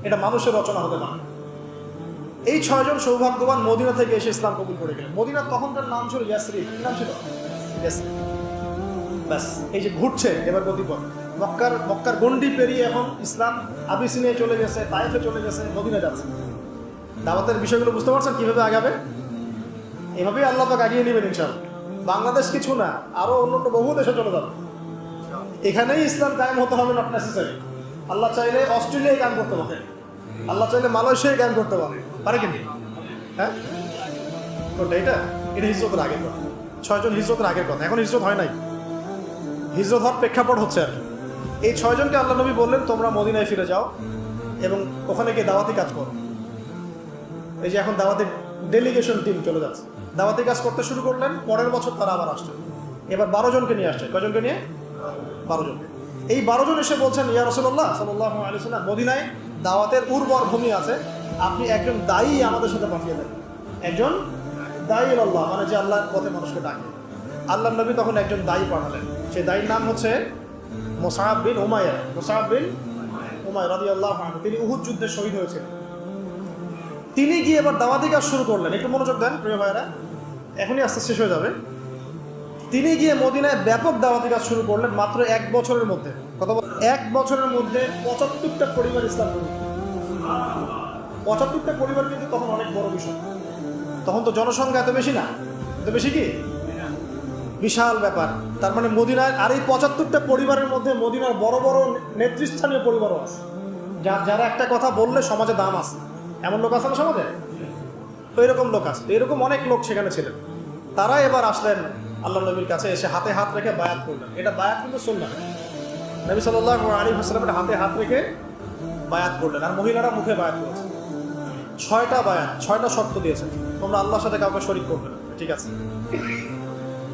এটা মানুষের রচনা হতে পারে। এই 6 জন সৌভাগ্যবান মদিনা থেকে এসে ইসলাম কবুল করে গেলেন। মদিনার তখনকার নাম ছিল ইয়াসরিব। কি নাম ছিল? ইয়াসরিব। ব্যাস, এই যে ঘুরছে এবার গতিপথ। মক্কার গন্ডি পেরিয়ে এখন ইসলাম আবিসিনিয়ায় চলে গেছে, তায়েফে চলে গেছে, মদিনা যাচ্ছে। দাওয়াতের বিষয়গুলো বুঝতে পারছেন কিভাবে আগাবে? এভাবেই আল্লাহ পাক আগিয়ে নেবেন ইনশাআল্লাহ। বাংলাদেশ কিছু না, আরো অন্য বহু দেশে চলে যাবে। এখানেই ইসলাম কায়েম হতে হবে, নট নেসেসারি। আল্লাহ চাইলে অস্ট্রেলিয়ায় কায়েম করতে পারে, আল্লাহ চাইলে মালয়েশিয়ায় কায়েম করতে পারে, পারে কিন্তু। হ্যাঁ, কোনটা? এটা হিজরতের আগের কথা। 6 জন হিজরতের আগের কথা। এখন হিজরত হয় নাই, হিজরত হওয়ার প্রেক্ষাপট হচ্ছে আর কি। এই 6 জনকে আল্লাহ নবী বললেন, তোমরা মদিনায় ফিরে যাও এবং ওখানে গিয়ে দাওয়াতি কাজ করো। এই যে এখন দাওয়াতি ডেলিগেশন টিম চলে যাচ্ছে, দাওয়াতি কাজ করতে শুরু করলেন। পরের বছর তারা আবার আসছে। এবার 12 জনকে নিয়ে আসছে। কয়জনকে নিয়ে? 12 জনকে। এই 12 জন এসে বলছেন, ইয়া রাসূলুল্লাহ সাল্লাল্লাহু আলাইহি ওয়াসাল্লাম, মদিনায় দাওয়াতের উর্বর ভূমি আছে, আপনি একজন দায়ী আমাদের সাথে পাঠিয়ে দেন। একজন দায়ী আল্লাহ, মানে যে আল্লাহর পথে মানুষকে ডাকে। আল্লাহর নবী তখন একজন দায়ী পাঠালেন। সেই দায়ীর নাম হচ্ছে মুসআব বিন উমাইর। মুসআব বিন উমাইর রাদিয়াল্লাহু আনহু, তিনি উহুদ যুদ্ধে শহীদ হয়েছিলেন। তিনি গিয়ে এবার দাওয়াতি কাজ শুরু করলেন। একটু মনোযোগ দেন প্রিয় ভাইরা, এখনই আস্তে শেষ হয়ে যাবে। তিনি গিয়ে মদিনায় ব্যাপক দাওয়াতি কাজ শুরু করলেন মাত্র 1 বছরের মধ্যে। কত? 1 বছরের মধ্যে 75টা পরিবার ইসলাম গ্রহণ করল। 75টা পরিবার কিন্তু তখন অনেক বড় বিষয়। তখন তো জনসংখ্যা এত বেশি না, এত বেশি কি বিশাল ব্যাপার। তার মানে মদিনার, আর এই 75টা পরিবারের মধ্যে মদিনার বড় বড় নেতৃস্থানীয় পরিবারও আছে, যারা একটা কথা বললে সমাজে দাম আছে। এমন লোক আছে না সমাজে? ওই রকম লোক আছে। এরকম অনেক লোক সেখানে ছিলেন। তারা এবার আসলেন আল্লাহ নবীর কাছে, এসে হাতে হাত রেখে বায়াত করলেন। এটা বায়াত কিন্তু সুন্নাহ। নবী সাল্লাল্লাহু আলাইহি ওয়াসাল্লামের হাতে হাত রেখে বায়াত করলেন। আর মহিলারা মুখে বায়াত করেছেন। 6টা বায়াত, 6টা শর্ত দিয়েছেন। তোমরা আল্লাহর সাথে কাউকে শরীক করবে না, ঠিক আছে।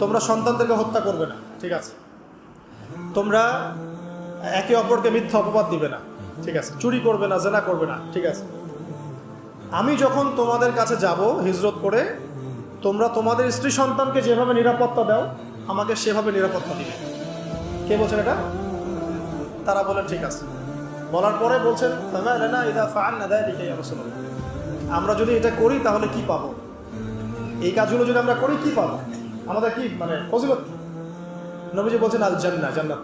তোমরা সন্তানদেরকে হত্যা করবে না, ঠিক আছে। তোমরা একে অপরকে মিথ্যা অপবাদ দিবে না, ঠিক আছে। চুরি করবে না, জেনা করবে না, ঠিক আছে। আমি যখন তোমাদের কাছে যাব হিজরত করে, তোমরা তোমাদের স্ত্রী সন্তানকে যেভাবে নিরাপত্তা দাও, আমাকে সেভাবে নিরাপত্তা দিবে। কে বলছেন এটা? তারা বলেন ঠিক আছে। বলার পরে বলছেন, ফামা লানা ইযা ফাআলনা যালিকা ইয়া রাসূলুল্লাহ, আমরা যদি এটা করি তাহলে কি পাবো, এই কাজগুলো যদি আমরা করি কি পাবো, আমাদের কি মানে ফজিলত কি? নবীজি বলছেন আল জান্নাহ, জান্নাত।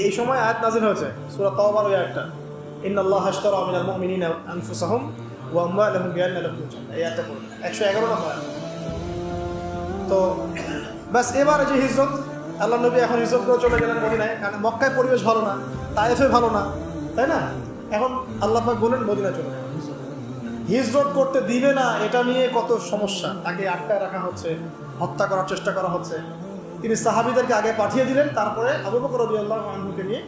এই সময় আয়াত নাযিল হয়েছে সূরা তাওবার ওই আয়াতটা, ইন্নাল্লাহা আশতারা মিনাল মুমিনিনা আনফুসাহুম ওয়া আমওয়ালাহুম বিআন্না লাহুমুল জান্নাহ, এই আয়াতটা পড়ুন 111 নম্বর। তো বাস এবার যে হিজরত, আল্লাহ নবী এখন হিজরত করে চলে গেলেন মদিনায়, কারণ মক্কায় পরিবেশ ভালো না, তায়েফে ভালো না, তাই না? এখন আল্লাহ পাক বলেন মদিনায় চলে যান। হিজরত করতে দিবে না এটা নিয়ে কত সমস্যা, তাকে আটকায় রাখা হচ্ছে, হত্যা করার চেষ্টা করা হচ্ছে। তিনি সাহাবীদেরকে আগে পাঠিয়ে দিলেন, তারপরে আবু বকর রাদিয়াল্লাহু আনহুকে নিয়ে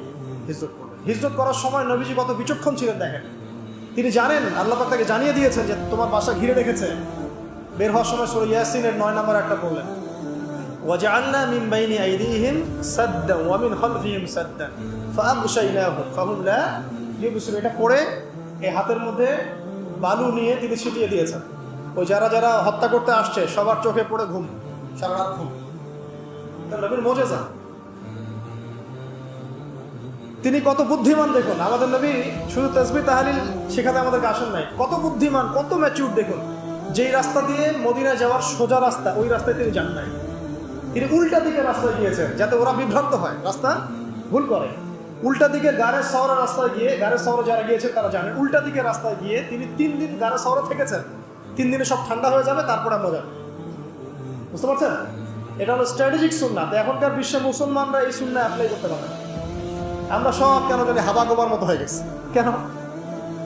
হিজরত করলেন। হিজরত করার সময় নবীজি কত বিচক্ষণ ছিলেন দেখেন। তিনি জানেন, আল্লাহ পাক তাকে জানিয়ে দিয়েছেন যে তোমার বাসা ঘিরে রেখেছে। বের হওয়ার সময় সূরা ইয়াসিনের 9 নম্বর একটা পড়লেন, ওয়াজআলনা মিন বাইনি আইদিহিম সাদ্দান ওয়া মিন খালফিহিম সাদ্দান ফাআগশাইনাহুম ফাহুম লা ইউবসিরুন। এটা পড়ে এই হাতের মধ্যে বালু নিয়ে তিনি ছিটিয়ে দিয়েছেন। ওই যারা যারা হত্যা করতে আসছে সবার চোখে পড়ে ঘুম, সারা রাত ঘুম। নবীর মুজিজা, তিনি কত বুদ্ধিমান দেখুন। আমাদের নবী শুধু তাসবিহ তাহলিল শেখাতে আমাদেরকে আসেন নাই, কত বুদ্ধিমান, কত ম্যাচিউর দেখুন। যেই রাস্তা দিয়ে মদিনায় যাওয়ার সোজা রাস্তা, ওই রাস্তায় তিনি যান নাই, তিনি উল্টা দিকে রাস্তায় গিয়েছেন যাতে ওরা বিভ্রান্ত হয়, রাস্তা ভুল করে। উল্টা দিকে গাড়ের শহরের রাস্তায় গিয়ে, গাড়ের শহরে যারা গিয়েছেন তারা জানেন, উল্টা দিকে রাস্তায় গিয়ে তিনি 3 দিন গাড়ের শহরে থেকেছেন। 3 দিনে সব ঠান্ডা হয়ে যাবে, তারপরে আমরা যাবো। বুঝতে পারছেন? এটা হলো স্ট্র্যাটেজিক সুন্নাহ। এখনকার বিশ্বে মুসলমানরা এই সুন্নাহ অ্যাপ্লাই করতে পারে না। আমরা সব কেন জানি হাবা গোবার মতো হয়ে গেছি, কেন?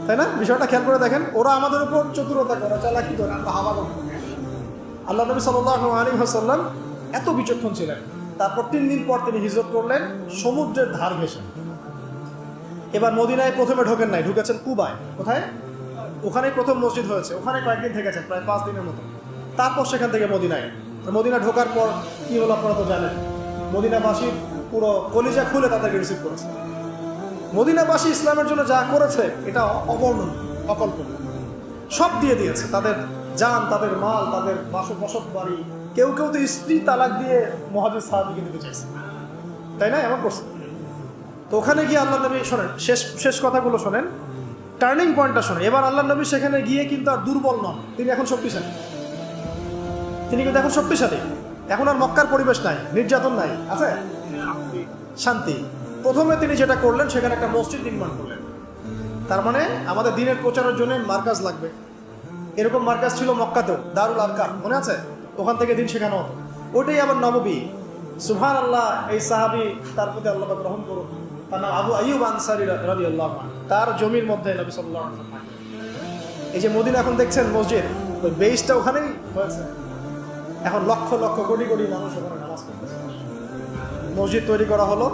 তাই না? বিষয়টা খেয়াল করে দেখেন, ওরা আমাদের উপর চতুরতা করে, চালাকি করে, আমরা হাবা গোবার। আল্লাহ নবী সাল্লাল্লাহু আলাইহি ওয়াসাল্লাম এত বিচক্ষণ ছিলেন। তারপর 3 দিন পর তিনি হিজরত করলেন সমুদ্রের ধার ঘেঁষে। এবার মদিনায় প্রথমে ঢোকেন নাই, ঢুকেছেন কুবায়। কোথায়? ওখানেই প্রথম মসজিদ হয়েছে, ওখানে কয়েকদিন থেকেছেন, প্রায় 5 দিনের মতো। তারপর সেখান থেকে মদিনায়। মদিনা ঢোকার পর কি হলো আপনারা তো জানেন, মদিনাবাসী পুরো কলিজা খুলে তাদেরকে রিসিভ করেছে। মদিনাবাসী ইসলামের জন্য যা করেছে এটা অবর্ণনীয়, অকল্পনীয়। সব দিয়ে দিয়েছে, তাদের জান, তাদের মাল, তাদের বসত বাড়ি। কেউ কেউ তো স্ত্রী তালাক দিয়ে মুহাজির সাহাবীকে নিতে চাইছে, তাই না? এমন করছে। তো ওখানে গিয়ে আল্লাহ নবী, শোনেন শেষ কথাগুলো শোনেন, টার্নিং পয়েন্টটা শোনেন। এবার আল্লাহ নবী সেখানে গিয়ে কিন্তু আর দুর্বল নন, তিনি এখন শক্তিশালী। তিনি কিন্তু এখন শক্তিশালী। এখন আর মক্কার পরিবেশ নাই, নির্যাতন নাই, আছে শান্তি। প্রথমে তিনি যেটা করলেন, সেখানে একটা মসজিদ নির্মাণ করলেন। তার মানে আমাদের দ্বীনের প্রচারের জন্য মার্কাজ লাগবে। এরকম মার্কাজ ছিল মক্কাতেও, দারুল আরকাম, মনে আছে? ওখান থেকে দিন শেখানো হতো। ওটাই আবার নববী। সুবহানাল্লাহ, এই সাহাবী, তার প্রতি আল্লাহ পাক রহম করুন, তার নাম আবু আইয়ুব আনসারী রাদিয়াল্লাহু আনহু। তার জমির মধ্যে নবী সাল্লাল্লাহু আলাইহি ওয়াসাল্লাম থাকেন। এই যে মদিনা এখন দেখছেন মসজিদ, ওই বেসটা ওখানেই হয়েছে। এখন লক্ষ লক্ষ কোটি কোটি মানুষ ওখানে নামাজ পড়তেছে। মসজিদ তৈরি করা হলো,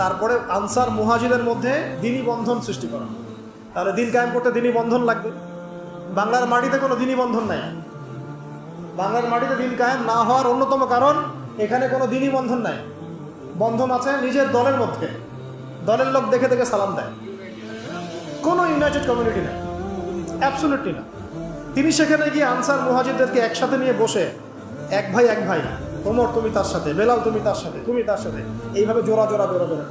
তারপরে আনসার মুহাজিরের মধ্যে দ্বীনি বন্ধন সৃষ্টি করা। তাহলে দিন কায়েম করতে দ্বীনি বন্ধন লাগবে। বাংলার মাটিতে কোনো দ্বীনি বন্ধন নাই। বাংলার মাটিতে দিন কায়েম না হওয়ার অন্যতম কারণ, এখানে কোনো দ্বীনি বন্ধন নাই। বন্ধন আছে নিজের দলের মধ্যে, দলের লোক দেখে দেখে সালাম দেয়। কোনো ইউনাইটেড কমিউনিটি নেই, অ্যাবসলিউটলি না। তিনি সেখানে গিয়ে আনসার মুহাজিরদেরকে একসাথে নিয়ে বসে, এক ভাই এক ভাই, ওমর তুমি তার সাথে, বেলাল তুমি তার সাথে, তুমি তার সাথে, এইভাবে জোড়া জোড়া জোড়া জোড়া।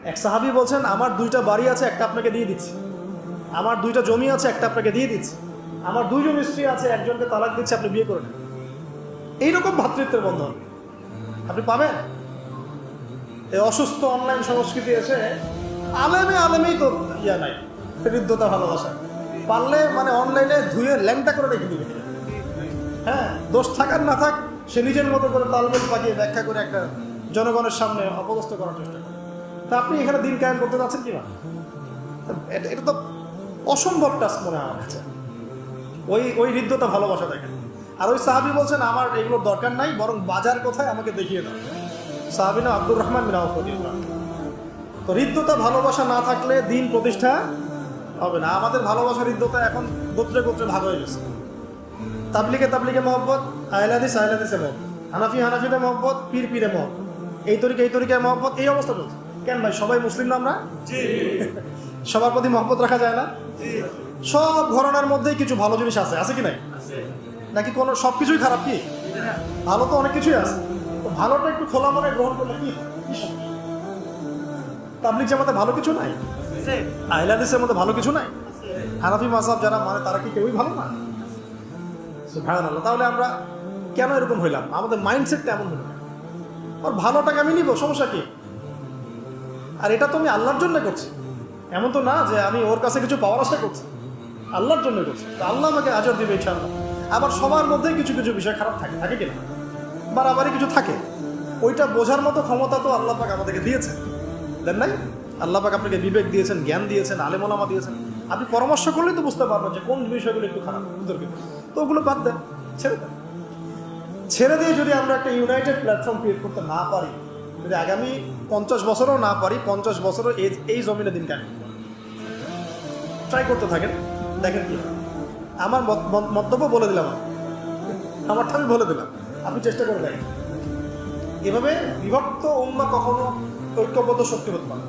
এক সাহাবী বলছেন, আমার 2টা বাড়ি আছে, একটা আপনাকে দিয়ে দিচ্ছি। আমার 2টা জমি আছে, একটা আপনাকে দিয়ে দিচ্ছি। আমার 2 জন স্ত্রী আছে, একজনকে তালাক দিচ্ছে, আপনি বিয়ে করে নেন। এইরকম ভ্রাতৃত্বের বন্ধন আপনি পাবেন? এই অসুস্থ অনলাইন সংস্কৃতি এসে আলেমেই তো ইয়া নাই, হৃদ্যতা, ভালোবাসা। পারলে মানে অনলাইনে ধুয়ে ল্যাংটা করে রেখে দিবে। হ্যাঁ, দোষ থাকার না থাক, সে নিজের মতো করে তালমেল পাকিয়ে ব্যাখ্যা করে একটা জনগণের সামনে অপদস্থ করার চেষ্টা করে। তা আপনি এখানে দিন কায়েম করতে যাচ্ছেন কিনা? এটা তো অসম্ভব টাস্ক মনে হয় আমার কাছে। ওই হৃদ্যতা, ভালোবাসা দেখেন। আর ওই সাহাবী বলছেন, আমার এগুলোর দরকার নাই, বরং বাজার কোথায় আমাকে দেখিয়ে দাও। সাহাবী নাম আব্দুর রহমান বিন আওফ রাদিয়াল্লাহু আনহু। তো হৃদ্যতা, ভালোবাসা না থাকলে দিন প্রতিষ্ঠা হবে না। আমাদের ভালোবাসা, হৃদ্যতা এখন গোত্রে গোত্রে ভাগ হয়ে গেছে। তাবলিগে মহব্বত, আহলে হাদিসে মহব্বত, হানাফিতে মহব্বত, পীরে মহব্বত, এই তরিকায় মহব্বত। এই অবস্থা চলছে কেন ভাই? সবাই মুসলিম না আমরা? সবার প্রতি মহব্বত রাখা যায় না? সব ঘরানার মধ্যেই কিছু ভালো জিনিস আছে, আছে কি নাই? নাকি কোনো সবকিছুই খারাপ? কি ভালো তো অনেক কিছুই আছে। তো ভালোটা একটু খোলা মনে গ্রহণ করলে কি? তাবলিগ জামাতে ভালো কিছু নাই? আহলে হাদিসের মধ্যে ভালো কিছু নাই? হানাফি মাযহাব যারা মানে তারা কি কেউই ভালো না? সুবহানাল্লাহ। তাহলে আমরা কেন এরকম হইলাম? আমাদের মাইন্ডসেটটা এমন হলো। আর ভালোটাকে আমি নিব, সমস্যা কি? আর এটা তো আমি আল্লাহর জন্য করছি, এমন তো না যে আমি ওর কাছে কিছু পাওয়ার আশা করছি, আল্লাহর জন্য করছি। তো আল্লাহ আমাকে আজর দিবে ইনশাআল্লাহ। আবার সবার মধ্যেই কিছু কিছু বিষয় খারাপ থাকে, থাকে কিনা? বাড়াবাড়ি কিছু থাকে, ওইটা বোঝার মতো ক্ষমতা তো আল্লাহ পাক আমাদেরকে দিয়েছেন, দেন নাই? আল্লাহ পাক আপনাকে বিবেক দিয়েছেন, জ্ঞান দিয়েছেন, আলেম ওলামা দিয়েছেন। আপনি পরামর্শ করলেই তো বুঝতে পারবেন যে কোন বিষয়গুলো একটু খারাপ, তো ওগুলো বাদ দেন, ছেড়ে দেন। ছেড়ে দিয়ে যদি আমরা একটা ইউনাইটেড প্ল্যাটফর্ম ক্রিয়েট করতে না পারি, যদি আগামী 50 বছরও না পারি, 50 বছরও এই জমিনে দিন কেন ট্রাই করতে থাকেন, দেখেন কি। আমার মন্তব্য বলে দিলাম, আমারটা আমি বলে দিলাম, আপনি চেষ্টা করে দেখেন। এভাবে বিভক্ত উম্মাহ কখনো ঐক্যবদ্ধ শক্তি হতে পারে।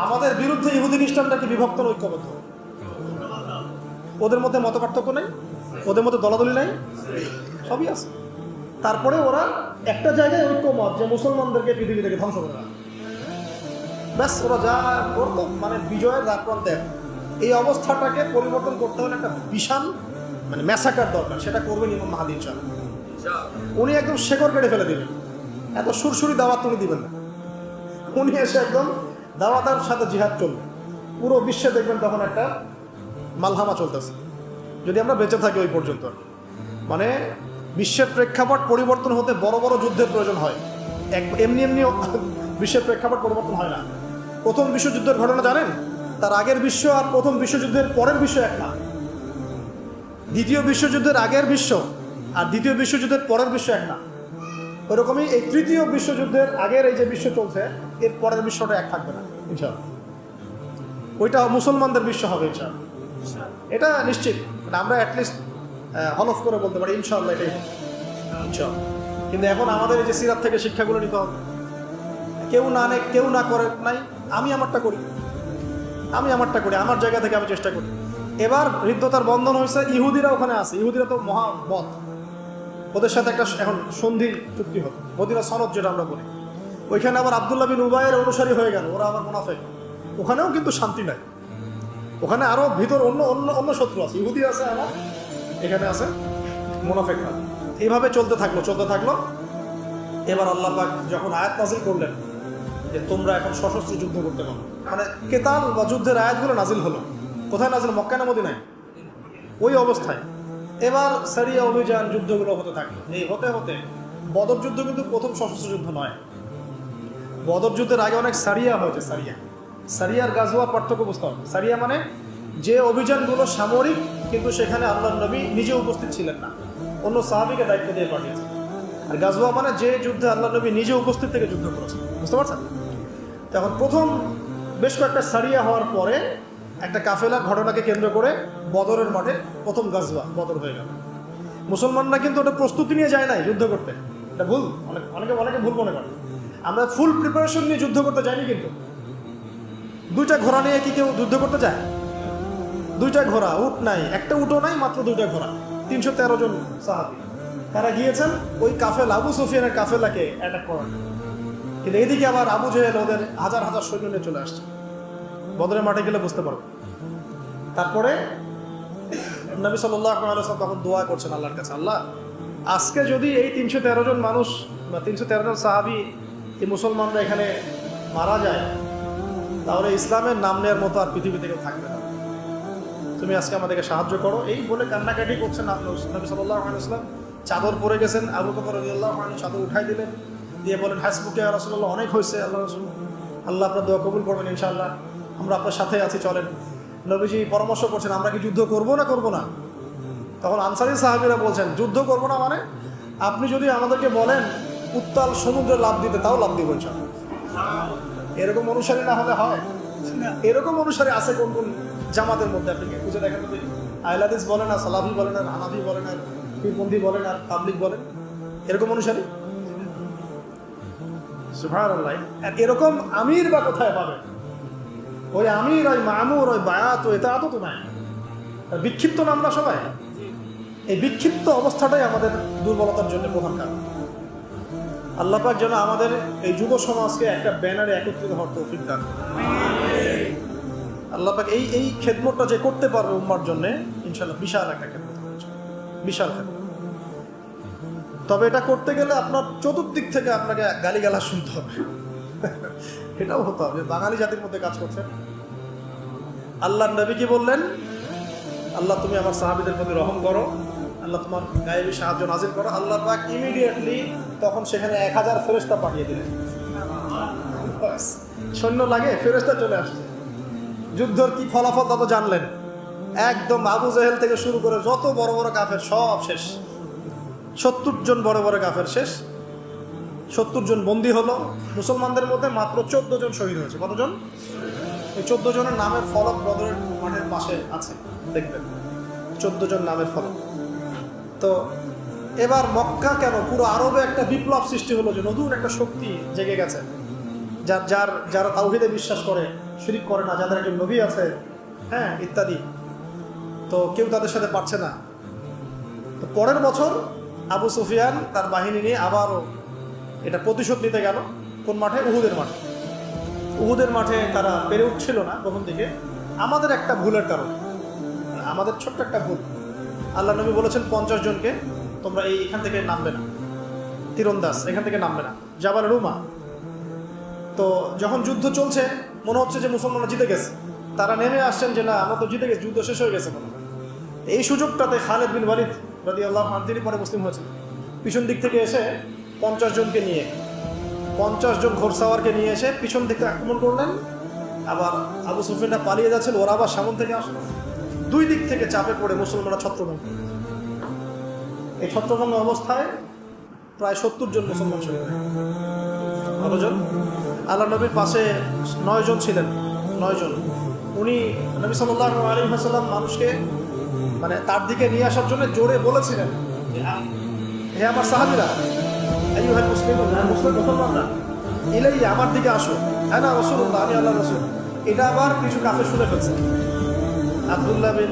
আমাদের বিরুদ্ধে ইহুদি খ্রিস্টানরা কি বিভক্ত ঐক্যবদ্ধ? ওদের মধ্যে মত পার্থক্য নেই, ওদের মধ্যে দলাদলি নাই, সবই আছে। তারপরে ওরা একটা জায়গায় ঐক্যমত যে মুসলমানদেরকে পৃথিবী থেকে ধ্বংস করে, ব্যাস ওরা যা করতো মানে বিজয়ের রাত প্রান্তে। এই অবস্থাটাকে পরিবর্তন করতে হলে একটা বিশাল মানে ম্যাসাকার দরকার, সেটা করবেন ইমাম মাহদী ইনশাআল্লাহ। উনি একদম শেকড় কেটে ফেলে দিবেন, এত সুরসুরি দাওয়াত উনি দিবেন না। উনি এসে একদম দাওয়াতের সাথে জিহাদ চলবে, পুরো বিশ্বে দেখবেন তখন একটা মালহামা চলতেছে, যদি আমরা বেঁচে থাকি ওই পর্যন্ত। মানে বিশ্বের প্রেক্ষাপট পরিবর্তন হতে বড় বড় যুদ্ধের প্রয়োজন হয়, এমনি এমনি বিশ্বের প্রেক্ষাপট পরিবর্তন হয় না। প্রথম বিশ্বযুদ্ধের ঘটনা জানেন? তার আগের বিশ্ব আর প্রথম বিশ্বযুদ্ধের পরের বিশ্ব এক না। দ্বিতীয় বিশ্বযুদ্ধের আগের বিশ্ব আর দ্বিতীয় বিশ্বযুদ্ধের পরের বিশ্ব এক না। ওইরকমই এই তৃতীয় বিশ্বযুদ্ধের আগের এই যে বিশ্ব চলছে, এর পরের বিশ্বটা এক থাকবে না ইনশাআল্লাহ। ওইটা মুসলমানদের বিশ্ব হবে ইনশাআল্লাহ, এটা নিশ্চিত। আমরা অ্যাটলিস্ট হলফ করে বলতে পারি ইনশাআল্লাহ এটাই ইনশাআল্লাহ। কিন্তু এখন আমাদের এই যে সিরাত থেকে শিক্ষাগুলো নিতে হবে। কেউ না করে নাই, আমি আমারটা করি, আমার জায়গা থেকে আমি চেষ্টা করি। এবার হৃদ্যতার বন্ধন হয়েছে, ইহুদিরা ওখানে আছে, ইহুদিরা তো মহাবত, ওদের সাথে একটা এখন সন্ধি চুক্তি হতো, মদিনা সনদ যেটা আমরা বলি। ওইখানে আবার আব্দুল্লাহ বিন উবাইয়ের অনুসারী হয়ে গেল, ওরা আবার মুনাফিক। ওখানেও কিন্তু শান্তি নাই, ওখানে আরো ভিতর অন্য শত্রু আছে, ইহুদি আছে, আমার এখানে আছে মুনাফিক। এইভাবে চলতে থাকলো। এবার আল্লাহ পাক যখন আয়াত নাজিল করলেন যে তোমরা এখন সশস্ত্র যুদ্ধ করতে পারো, মানে কেতাল বা যুদ্ধের আয়াতগুলো নাজিল হলো। কোথায় নাজিল? মক্কা না মদিনায়? ওই অবস্থায় এবার সারিয়া অভিযান যুদ্ধগুলো হতে থাকলো। এই হতে হতে বদর যুদ্ধ কিন্তু প্রথম সশস্ত্র যুদ্ধ নয়। বদর যুদ্ধের আগে অনেক সারিয়া হয়েছে। সারিয়ার গাজওয়া পার্থক্য বুঝতে হবে। সারিয়া মানে যে অভিযানগুলো সামরিক, কিন্তু সেখানে আল্লাহর নবী নিজে উপস্থিত ছিলেন না, অন্য সাহাবীকে দায়িত্ব দিয়ে পাঠিয়েছে। আর গাজওয়া মানে যে যুদ্ধে আল্লাহর নবী নিজে উপস্থিত থেকে যুদ্ধ করেছেন, বুঝতে পারছেন? তখন প্রথম বেশ কয়েকটা সারিয়া হওয়ার পরে একটা কাফেলার ঘটনাকে কেন্দ্র করে বদরের মাঠে প্রথম গাজওয়া বদর হয়ে গেল। মুসলমানরা কিন্তু ওটা প্রস্তুতি নিয়ে যায় নাই যুদ্ধ করতে, এটা ভুল। অনেকে ভুল মনে করে। আমরা ফুল প্রিপারেশন নিয়ে যুদ্ধ করতে যাইনি। কিন্তু দুইটা ঘোড়া নিয়ে কি কেউ যুদ্ধ করতে যায়? দুইটা ঘোড়া, উট নাই, একটা উটও নাই, মাত্র দুইটা ঘোড়া, 313 জন সাহাবী। তারা গিয়েছেন ওই কাফেলা, আবু সুফিয়ানের কাফেলাকে অ্যাটাক করার। কিন্তু এদিকে আবার আবু জেহেল ওদের হাজার হাজার সৈন্য নিয়ে চলে আসছে। বদরের মাঠে গেলে বুঝতে পারবো। তারপরে নবী সাল্লাল্লাহু আলাইহি ওয়াসাল্লাম তখন দোয়া করছেন আল্লাহর কাছে, আল্লাহ আজকে যদি এই 313 জন মানুষ বা 313 জন সাহাবী এই মুসলমানরা এখানে মারা যায়, তাহলে ইসলামের নাম নেওয়ার মতো আর পৃথিবী থেকে থাকবে না। তুমি আজকে আমাদেরকে সাহায্য করো। এই বলে কান্নাকাটি করছেন নবী সাল্লাল্লাহু আলাইহি ওয়াসাল্লাম। চাদর পরে গেছেন, আবু বকর রাদিয়াল্লাহু আনহু চাদর উঠাই দিলেন, দিয়ে বলেন হাসবুকা ইয়া রাসূলুল্লাহ, অনেক হয়েছে আল্লাহ রাসূল, আল্লাহ আপনার দোয়া কবুল করবেন ইনশাআল্লাহ, আমরা আপনার সাথে আছি, চলেন। নবীজি পরামর্শ করছেন আমরা কি যুদ্ধ করবো না। তখন আনসারী সাহাবীরা বলছেন যুদ্ধ করবো না মানে আপনি যদি আমাদেরকে বলেন উত্তাল সমুদ্রে লাফ দিতে, তাও লাফ দিব ইনশাআল্লাহ। এরকম অনুসারী না হলে হয়? এরকম অনুসারী আছে কোন কোন জামাতের মধ্যে? আপনি খুঁজে দেখেন তো। আহলে হাদিস বলেন আর সালাফি বলেন আর হানাফি বলেন আর পীরপন্থী বলেন আর তাবলীগ বলেন, এরকম অনুসারী? সুবহানাল্লাহ। আর এরকম আমির বা কোথায় পাবেন? ওই আমির, ওই মামুর, ওই বায়াত, ওই ইতাআত তো নাই। বিক্ষিপ্ত না আমরা সবাই? এই বিক্ষিপ্ত অবস্থাটাই আমাদের দুর্বলতার জন্য প্রধান কারণ। আল্লাহ পাক যেন আমাদের এই যুব সমাজকে একটা ব্যানারে একত্রিত হওয়ার তৌফিক দান। আল্লাহ পাক এই খেদমতটা যে করতে পারবে উম্মার জন্য ইনশাআল্লাহ বিশাল একটা খেদমত, বিশাল খেদমত। তবে এটা করতে গেলে আপনার চতুর্দিক থেকে আপনাকে গালিগালাজ শুনতে হবে, এটাও হতে হবে। বাঙালি জাতির মধ্যে কাজ করছে। আল্লাহর নবী কি বললেন? আল্লাহ তুমি আমার সাহাবীদের প্রতি রহম করো, আল্লাহ তোমার গায়েবী সাহায্য নাজিল করো। আল্লাহ পাক ইমিডিয়েটলি তখন সেখানে 1000 ফেরেশতা পাঠিয়ে দিলেন। সৈন্য লাগে, ফেরেশতা চলে আসছে। যুদ্ধের কি ফলাফল তা তো জানলেন। একদম আবু জেহেল থেকে শুরু করে যত বড় বড় কাফের সব শেষ। 70 জন বড় বড় কাফের শেষ। 70 জন বন্দী হলো। মুসলমানদের মধ্যে মাত্র 14 জন শহীদ হয়েছে। কতজন? এই 14 জনের নামের ফলক বদরের মাঠের পাশে আছে, দেখবেন 14 জন নামের ফলক। তো এবার মক্কা কেন, পুরো আরবে একটা বিপ্লব সৃষ্টি হলো, যে নতুন একটা শক্তি জেগে গেছে, যারা তাওহীদে বিশ্বাস করে, শিরক করে না, যাদের একজন নবী আছে, হ্যাঁ, ইত্যাদি। তো কেউ তাদের সাথে পারছে না। তো পরের বছর আবু সুফিয়ান তার বাহিনী নিয়ে আবারও এটা প্রতিশোধ নিতে গেল। কোন মাঠে? উহুদের মাঠে। উহুদের মাঠে তারা পেরে উঠছিল না প্রথম দিকে, আমাদের একটা ভুলের কারণে, আমাদের ছোট্ট একটা ভুল। আল্লাহ নবী বলেছেন 50 জনকে তোমরা এইখান থেকে নামবে না, তীরন্দাজ এখান থেকে নামবে না, জাবাল রুমা। তো যখন যুদ্ধ চলছে মনে হচ্ছে যে মুসলমানরা জিতে গেছে, তারা নেমে আসছেন যে না আমরা তো জিতে গেছি, যুদ্ধ শেষ হয়ে গেছে। এই সুযোগটাতে খালিদ বিন ওয়ালিদ রাদিয়াল্লাহু আনহু, তিনি পরে মুসলিম হয়েছেন, পিছন দিক থেকে এসে 50 জনকে নিয়ে, 50 জন ঘোড়সাওয়ারকে নিয়ে এসে পিছন দিকে আক্রমণ করলেন। আবার আবু সুফিয়ানরা পালিয়ে যাচ্ছিল, ওরা আবার সামন থেকে আসলো। দুই দিক থেকে চাপে পড়ে মুসলমানরা ছত্রভঙ্গ। এই ছত্রভঙ্গ অবস্থায় প্রায় 70 জন মুসলমান শহীদ হয়। কতজন? আল্লাহ নবীর পাশে 9 জন ছিলেন, 9 জন। উনি নবী সাল্লাল্লাহু আলাইহি ওয়াসাল্লাম মানুষকে মানে তার দিকে নিয়ে আসার জন্য জোরে বলেছিলেন, হে আমার সাহাবীরা, আইয়ুহাল মুসলিমুন, মুসলমানরা, ইলাইয়া, আমার দিকে আসো, আনা রাসূলুল্লাহ, আমি আল্লাহর রাসূল। এটা আবার কিছু কাফের শুনে ফেলছে। আব্দুল্লাহ বিন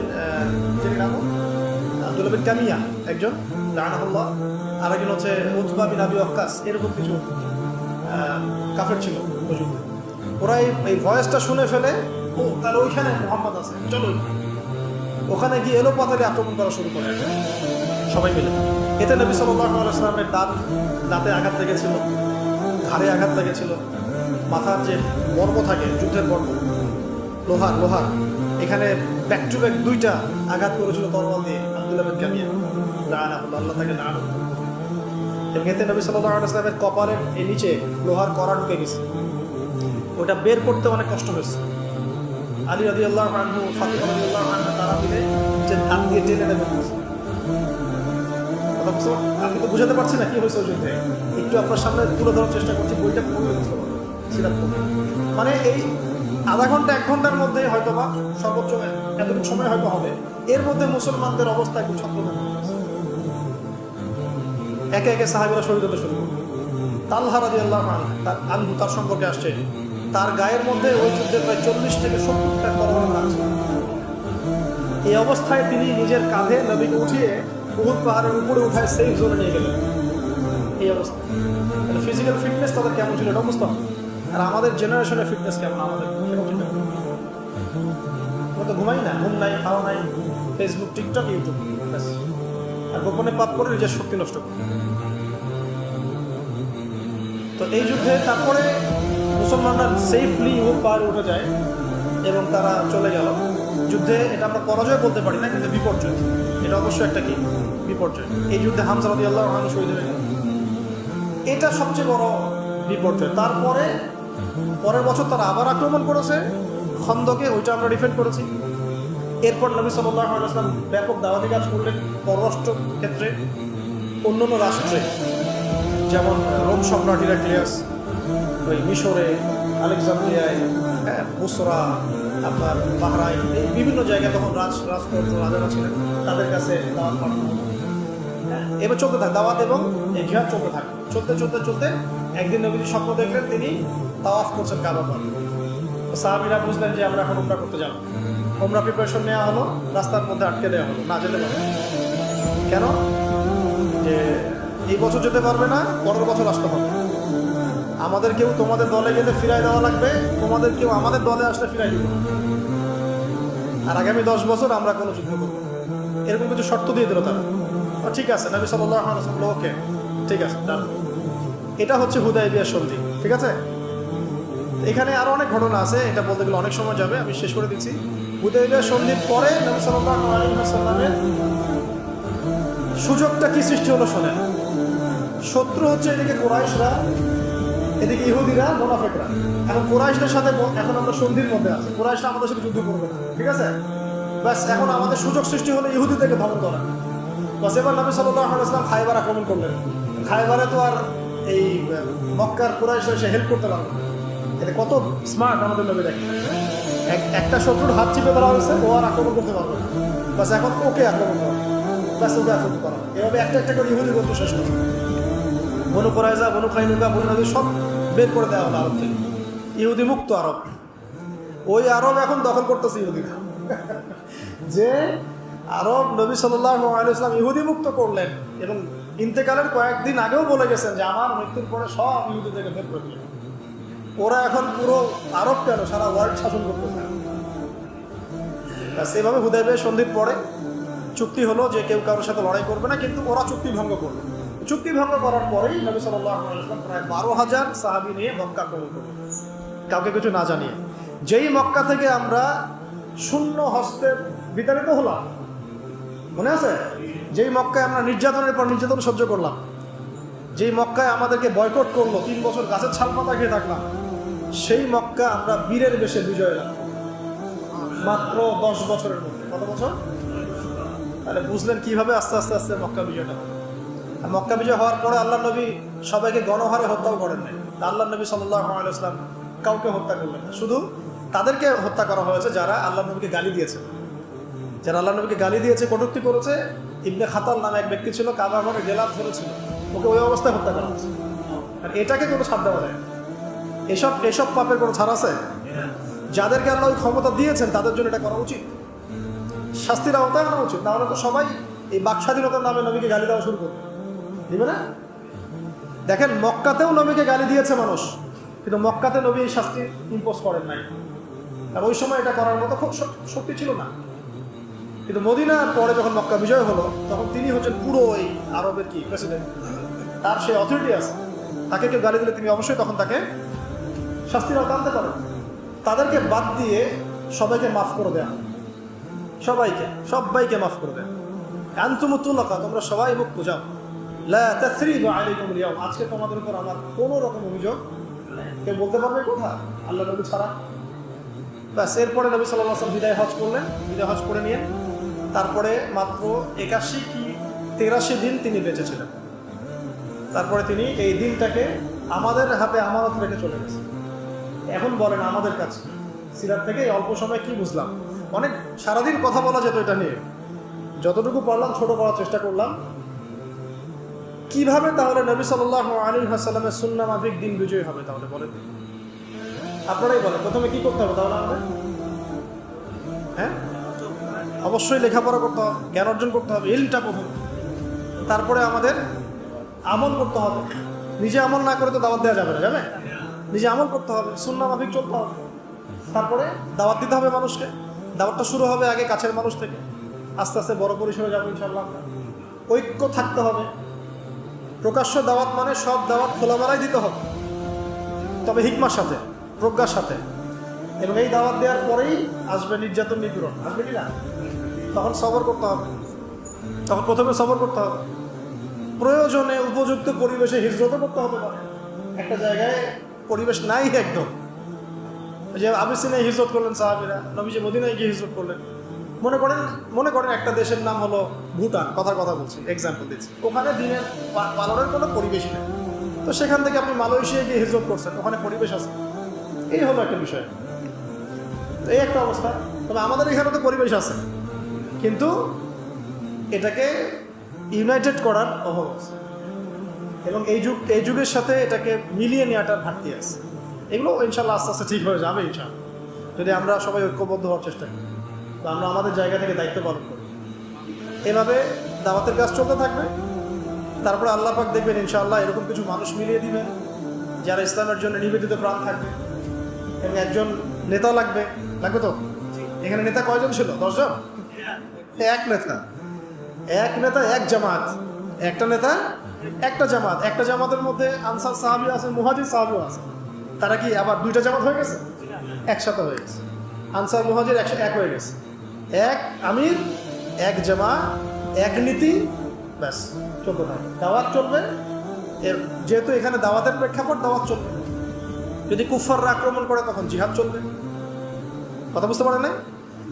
কামিয়া একজন, লাআনাহুল্লাহ, আর একজন হচ্ছে উতবা বিন আবি ওয়াক্কাস, এরকম কিছু কাফের ছিল ওই যুদ্ধে। ওরা এই ভয়েসটা শুনে ফেলে, ও তাহলে ওইখানে মুহাম্মদ আছে, চলো ওখানে গিয়ে এলো পাতালে আক্রমণ করা শুরু করে সবাই মিলে। এতে নবী সাল্লাল্লাহু আলাইহি ওয়াসাল্লামের দাঁতে আঘাত লেগেছিল, ঘাড়ে আঘাত লেগেছিল, মাথার যে বর্ম থাকে, যুদ্ধের বর্ম, লোহার, এখানে ব্যাক টু ব্যাক 2টা আঘাত করেছিল তরবাল দিয়ে আব্দুল্লাহ বিন কামিয়া, লাআনাহুল্লাহ, আল্লাহ তাকে লাআন করুন। এবং এতে নবী সাল্লাল্লাহু আলাইহি ওয়াসাল্লামের কপালের এই নিচে লোহার কড়া ঢুকে গেছে, ওটা বের করতে অনেক কষ্ট হয়েছে। আলী রাদিয়াল্লাহু আনহু, ফাতিমা রাদিয়াল্লাহু আনহা, তারা মিলে যে হাত দিয়ে টেনে নেবে। আমি তো বুঝাতে পারছি না কি হয়েছে ওই যুদ্ধে, একটু আপনার সামনে তুলে ধরার চেষ্টা করছি, বইটা পড়লে বুঝতে পারবো। মানে এই আধা ঘন্টা 1 ঘন্টার মধ্যে হয়তো বা সর্বোচ্চ এতটুকু সময় হয়তো হবে, এর মধ্যে মুসলমানদের অবস্থা একটু ছত্রভঙ্গ। একে একে সাহাবীরা শহীদ হতে শুরু করল। তালহা রাদিয়াল্লাহু আনহু, তার সম্পর্কে আসছে, তার গায়ের মধ্যে ওই যুদ্ধে প্রায় 40 থেকে 70টা তরবারি লাগছে। এই অবস্থায় তিনি নিজের কাঁধে নবীকে উঠিয়ে উহুদ পাহাড়ের উপরে উঠায় সেফ জোনে নিয়ে গেলেন। এই অবস্থা, ফিজিক্যাল ফিটনেস তাদের কেমন ছিল এটা বুঝতে হবে। আর আমাদের জেনারেশনের ফিটনেস কেমন, আমাদের আমরা তো ঘুমাই না, ঘুম নাই, খাওয়া নাই, ফেসবুক, টিকটক, ইউটিউব, আর গোপনে পাপ করে নিজের শক্তি নষ্ট করে। তো এই যুদ্ধে তারপরে মুসলমানরা সেফলি উহুদ পাহাড়ে উঠে যায় এবং তারা চলে গেল যুদ্ধে। এটা আমরা পরাজয় বলতে পারি না, কিন্তু বিপর্যয়, এটা অবশ্যই একটা কি বিপর্যয়। এই যুদ্ধে হামজা রাদিয়াল্লাহু আনহু শহীদ হয়ে গেল, এটা সবচেয়ে বড় বিপর্যয়। তারপরে পরের বছর তারা আবার আক্রমণ করেছে খন্দকে, ওইটা আমরা ডিফেন্ড করেছি। এরপর নবী সাল্লাল্লাহু আলাইহি ওয়াসাল্লাম ব্যাপক দাওয়াতি কাজ করলেন পররাষ্ট্র ক্ষেত্রে, অন্যান্য রাষ্ট্রে, যেমন রোম সম্রাট হিরাক্লিয়াস, ওই মিশরে, আলেকজান্দ্রিয়ায়, বুসরা, আপনার বাহরাইন, এই বিভিন্ন জায়গায় তখন রাজারা ছিলেন, তাদের কাছে দাওয়াত পাঠানো। এবার চলতে থাকে দাওয়াত এবং জিহাদ চলতে থাকে। চলতে একদিন নবীজি স্বপ্ন দেখলেন তিনি তাওয়াফ করছেন কাবা ঘর। সাহাবীরা বুঝলেন যে আমরা এখন উমরা করতে যাবো। উমরা প্রিপারেশন নেওয়া হলো, রাস্তার মধ্যে আটকে দেওয়া হলো, না যেতে পারবে। কেন? যে এই বছর যেতে পারবে না, পরের বছর আসতে হবে। আমাদের কেউ তোমাদের দলে গেলে ফিরাই দেওয়া লাগবে, তোমাদের কেউ আমাদের দলে আসলে ফিরাই দিব। আর আগামী 10 বছর আমরা কোনো যুদ্ধ করবো না। এরকম কিছু শর্ত দিয়ে দিল তারা। ঠিক আছে, নবী সাল্লাল্লাহু আলাইহি ওয়াসাল্লাম ওকে ঠিক আছে ডান। এটা হচ্ছে হুদায়বিয়ার সন্ধি, ঠিক আছে। এখানে আরো অনেক ঘটনা আছে, এটা বলতে গেলে অনেক সময় যাবে, আমি শেষ করে দিচ্ছি। হুদায়বিয়ার সন্ধির পরে নবী সাল্লাল্লাহু আলাইহি ওয়াসাল্লামের সুযোগটা কি সৃষ্টি হলো শোনেন। শত্রু হচ্ছে এদিকে কুরাইশরা, এদিকে ইহুদিরা, মুনাফিকরা। এখন কুরাইশদের সাথে এখন আমরা সন্ধির মধ্যে আছি, কুরাইশরা আমাদের সাথে যুদ্ধ করবে না, ঠিক আছে। ব্যাস এখন আমাদের সুযোগ সৃষ্টি হলো ইহুদিদেরকে দমন করা। বাস এবার নবী সাল্লাল্লাহু আলাইহি ওয়াসাল্লাম খায়বার আক্রমণ করলেন। খায়বারে তো আর এই মক্কার কুরাইশরা এসে হেল্প করতে পারবে না। এটা কত স্মার্ট আমাদের নবী, দেখেন একটা শত্রুর হাত চিপে ধরা হয়েছে, ও আর আক্রমণ করতে পারবে না। বাস এখন ওকে আক্রমণ করা, বাস ওকে আক্রমণ করা। এভাবে একটা একটা করে ইহুদি গোত্র শেষ করে, বনু কুরাইজা, বনু কাইনুকা, বনু নদী সব বের করে দেওয়া হলো আরব থেকে। ইহুদি মুক্ত আরব। ওই আরব এখন দখল করতেছে ইহুদিরা। যে আরব নবী সাল্লাল্লাহু আলাইহি ওয়াসাল্লাম ইহুদি মুক্ত করলেন এবং ইন্তেকালের কয়েকদিন আগেও বলে গেছেন যে আমার মৃত্যুর পরে সব ইহুদি থেকে বের করে দিলেন। ওরা এখন পুরো আরব কেন সারা ওয়ার্ল্ড শাসন করতেছে। সেভাবে হুদায়বিয়া সন্ধির পরে চুক্তি হলো যে কেউ কারোর সাথে লড়াই করবে না, কিন্তু ওরা চুক্তি ভঙ্গ করলো। চুক্তি ভঙ্গ করার পরেই নবী সাল্লাল্লাহু আলাইহি ওয়াসাল্লাম প্রায় 12,000 সাহাবী নিয়ে মক্কা আক্রমণ করলেন, কাউকে কিছু না জানিয়ে। যেই মক্কা থেকে আমরা শূন্য হস্তে বিতাড়িত হলাম, মনে আছে? যেই মক্কায় আমরা নির্যাতনের পর নির্যাতন সহ্য করলাম, যেই মক্কায় আমাদেরকে বয়কট করলো, 3 বছর গাছের ছাল পাতা খেয়ে থাকলাম, সেই মক্কা আমরা বীরের বেশে বিজয় লাভ মাত্র 10 বছরের মধ্যে। কত বছর? তাহলে বুঝলেন কিভাবে আস্তে আস্তে আস্তে মক্কা বিজয়টা হবে। আর মক্কা বিজয় হওয়ার পরে আল্লাহ নবী সবাইকে গণহারে হত্যাও করেন নাই। আল্লাহ নবী সাল্লাল্লাহু আলাইহি ওয়াসাল্লাম কাউকে হত্যা করলেন না, শুধু তাদেরকে হত্যা করা হয়েছে যারা আল্লাহ নবীকে গালি দিয়েছে। যারা আল্লাহ নবীকে গালি দিয়েছে, কটূক্তি করেছে। ইবনে খাতাল নামে এক ব্যক্তি ছিল, কাবা ঘরে গেলাত ধরেছিল, ওকে ওই অবস্থায় হত্যা করা হয়েছে। আর এটাকে কোনো ছাড় দেওয়া যায়? এসব পাপের কোনো ছাড় আছে? যাদেরকে আল্লাহ ওই ক্ষমতা দিয়েছেন তাদের জন্য এটা করা উচিত, শাস্তির আওতায় আনা উচিত। নাহলে তো সবাই এই বাক স্বাধীনতার নামে নবীকে গালি দেওয়া শুরু করবে, দিবে না? দেখেন মক্কাতেও নবীকে গালি দিয়েছে মানুষ, কিন্তু মক্কাতে নবী এই শাস্তি ইম্পোজ করেন নাই, আর ওই সময় এটা করার মতো খুব শক্তি ছিল না। কিন্তু মদিনার পরে যখন মক্কা বিজয় হলো, তখন তিনি হচ্ছেন পুরো এই আরবের কি প্রেসিডেন্ট, তার সে অথরিটি আছে। তাকে কেউ গালি দিলে তিনি অবশ্যই তখন তাকে শাস্তির আওতায় আনতে পারেন। তাদেরকে বাদ দিয়ে সবাইকে মাফ করে দেয়া, সবাইকে মাফ করে দেয়া। আনতুমুতুল্লাকা, তোমরা সবাই মুক্ত, যাও। লা তাসরিবা আলাইকুমুল ইয়াওম, আজকে তোমাদের উপর আমার কোনো রকম অভিযোগ কেউ বলতে পারবে কথা আল্লাহ নবী ছাড়া। ব্যাস এরপরে নবী সাল্লাল্লাহু আলাইহি ওয়াসাল্লাম বিদায় হজ করলেন, বিদায় হজ করে নিয়ে তারপরে মাত্র 81 কি 83 দিন তিনি বেঁচে ছিলেন। তারপরে তিনি এই দিনটাকে আমাদের হাতে আমানত রেখে চলে গেছেন। এখন বলেন আমাদের কাছে সিরাত থেকে অল্প সময় কি বুঝলাম? অনেক সারাদিন কথা বলা যেত এটা নিয়ে, যতটুকু পারলাম ছোট করার চেষ্টা করলাম। কিভাবে তাহলে নবী সাল্লাল্লাহু আলাইহি ওয়াসাল্লামের সুন্নাহ মাফিক দিন বিজয় হবে? তাহলে বলেন, আপনারাই বলেন প্রথমে কি করতে হবে তাহলে আমাদের? হ্যাঁ, অবশ্যই লেখাপড়া করতে হবে, জ্ঞান অর্জন করতে হবে, ইলমটা প্রথম। তারপরে আমাদের আমল করতে হবে। নিজে আমল না করে তো দাওয়াত দেওয়া যাবে না, যাবে? নিজে আমল করতে হবে, সুন্নাহ মাফিক চলতে হবে। তারপরে দাওয়াত দিতে হবে মানুষকে। দাওয়াতটা শুরু হবে আগে কাছের মানুষ থেকে, আস্তে আস্তে বড় পরিসরে যাবো ইনশাআল্লাহ। ঐক্য থাকতে হবে। প্রকাশ্য দাওয়াত মানে সব দাওয়াত খোলামেলায় দিতে হবে, তবে হিকমার সাথে, প্রজ্ঞার সাথে। এবং এই দাওয়াত দেওয়ার পরেই আসবে নির্যাতন, নিপীড়ন, আসবে কি না? তখন সবর করতে হবে, তখন প্রথমে সবর করতে হবে। প্রয়োজনে উপযুক্ত পরিবেশে হিজরতও করতে হতে পারে। একটা জায়গায় পরিবেশ নাই একদম, যে আবিসিনিয়ায় হিজরত করলেন সাহাবীরা, নবীজি মদিনায় গিয়ে হিজরত করলেন। মনে করেন একটা দেশের নাম হলো ভুটান, কথা বলছি, এক্সাম্পল দিচ্ছি। ওখানে দিনের পালনের কোনো পরিবেশই নেই, তো সেখান থেকে আপনি মালয়েশিয়ায় গিয়ে হিজরত করছেন, ওখানে পরিবেশ আছে। এই হলো একটা বিষয়, এই একটা অবস্থা। তবে আমাদের এখানে তো পরিবেশ আছে, কিন্তু এটাকে ইউনাইটেড করার অভাব আছে, এবং এই যুগের সাথে এটাকে মিলিয়ে নেওয়াটার ঘাটতি আছে। এগুলো ইনশাল্লাহ আস্তে আস্তে ঠিক হয়ে যাবে ইনশাল্লাহ, যদি আমরা সবাই ঐক্যবদ্ধ হওয়ার চেষ্টা করি, তো আমরা আমাদের জায়গা থেকে দায়িত্ব পালন করি। এভাবে দাওয়াতের কাজ চলতে থাকবে। তারপরে আল্লাহ পাক দেখবেন ইনশাআল্লাহ এরকম কিছু মানুষ মিলিয়ে দিবেন যারা ইসলামের জন্য নিবেদিত প্রাণ থাকবে, এবং একজন নেতা লাগবে তো। এখানে নেতা কয়জন ছিল? 10 জন। এক নেতা, এক নেতা, এক জামাত, একটা নেতা একটা জামাত। একটা জামাতের মধ্যে আনসার সাহাবী আছে, মুহাজির সাহাবীও আছে। তারা কি আবার দুইটা জামাত হয়ে গেছে? একসাথে হয়ে গেছে। আনসার মুহাজির এক হয়ে গেছে। এক আমির, এক জামা, এক নীতি, ব্যাস চলতে থাকে। দাওয়াত চলবে। যেহেতু এখানে দাওয়াতের প্রেক্ষাপট, দাওয়াত চলবে। যদি কুফাররা আক্রমণ করে তখন জিহাদ চলবে। কথা বুঝতে পারে না?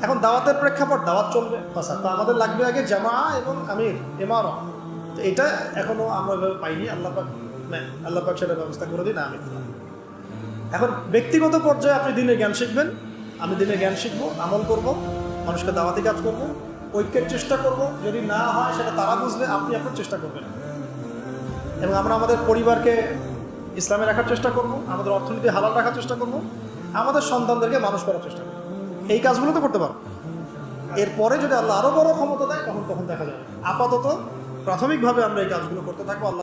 এখন দাওয়াতের প্রেক্ষাপট, দাওয়াত চলবে। আচ্ছা, তো আমাদের লাগবে আগে জামা এবং আমির, ইমারা। তো এটা এখনো আমরা পাইনি। আল্লাহ পাক সেটা ব্যবস্থা করে দিন। আমি এখন ব্যক্তিগত পর্যায়ে আপনি দিনের জ্ঞান শিখবেন, আমি দিনের জ্ঞান শিখবো, আমল করব, মানুষকে দাওয়াতি কাজ করব, ঐক্যের চেষ্টা করব। যদি না হয় সেটা তারা বুঝবে, আপনি আপনার চেষ্টা করবেন। এবং আমরা আমাদের পরিবারকে ইসলামে রাখার চেষ্টা করব, আমাদের অর্থনীতি হালাল রাখার চেষ্টা করব, আমাদের সন্তানদেরকে মানুষ করার চেষ্টা করব। এই কাজগুলো তো করতে পারবো। এরপরে যদি আল্লাহ আরো বড় ক্ষমতা দেয় তখন দেখা যাবে। আপাতত প্রাথমিকভাবে আমরা এই কাজগুলো করতে থাকবো। আল্লাহ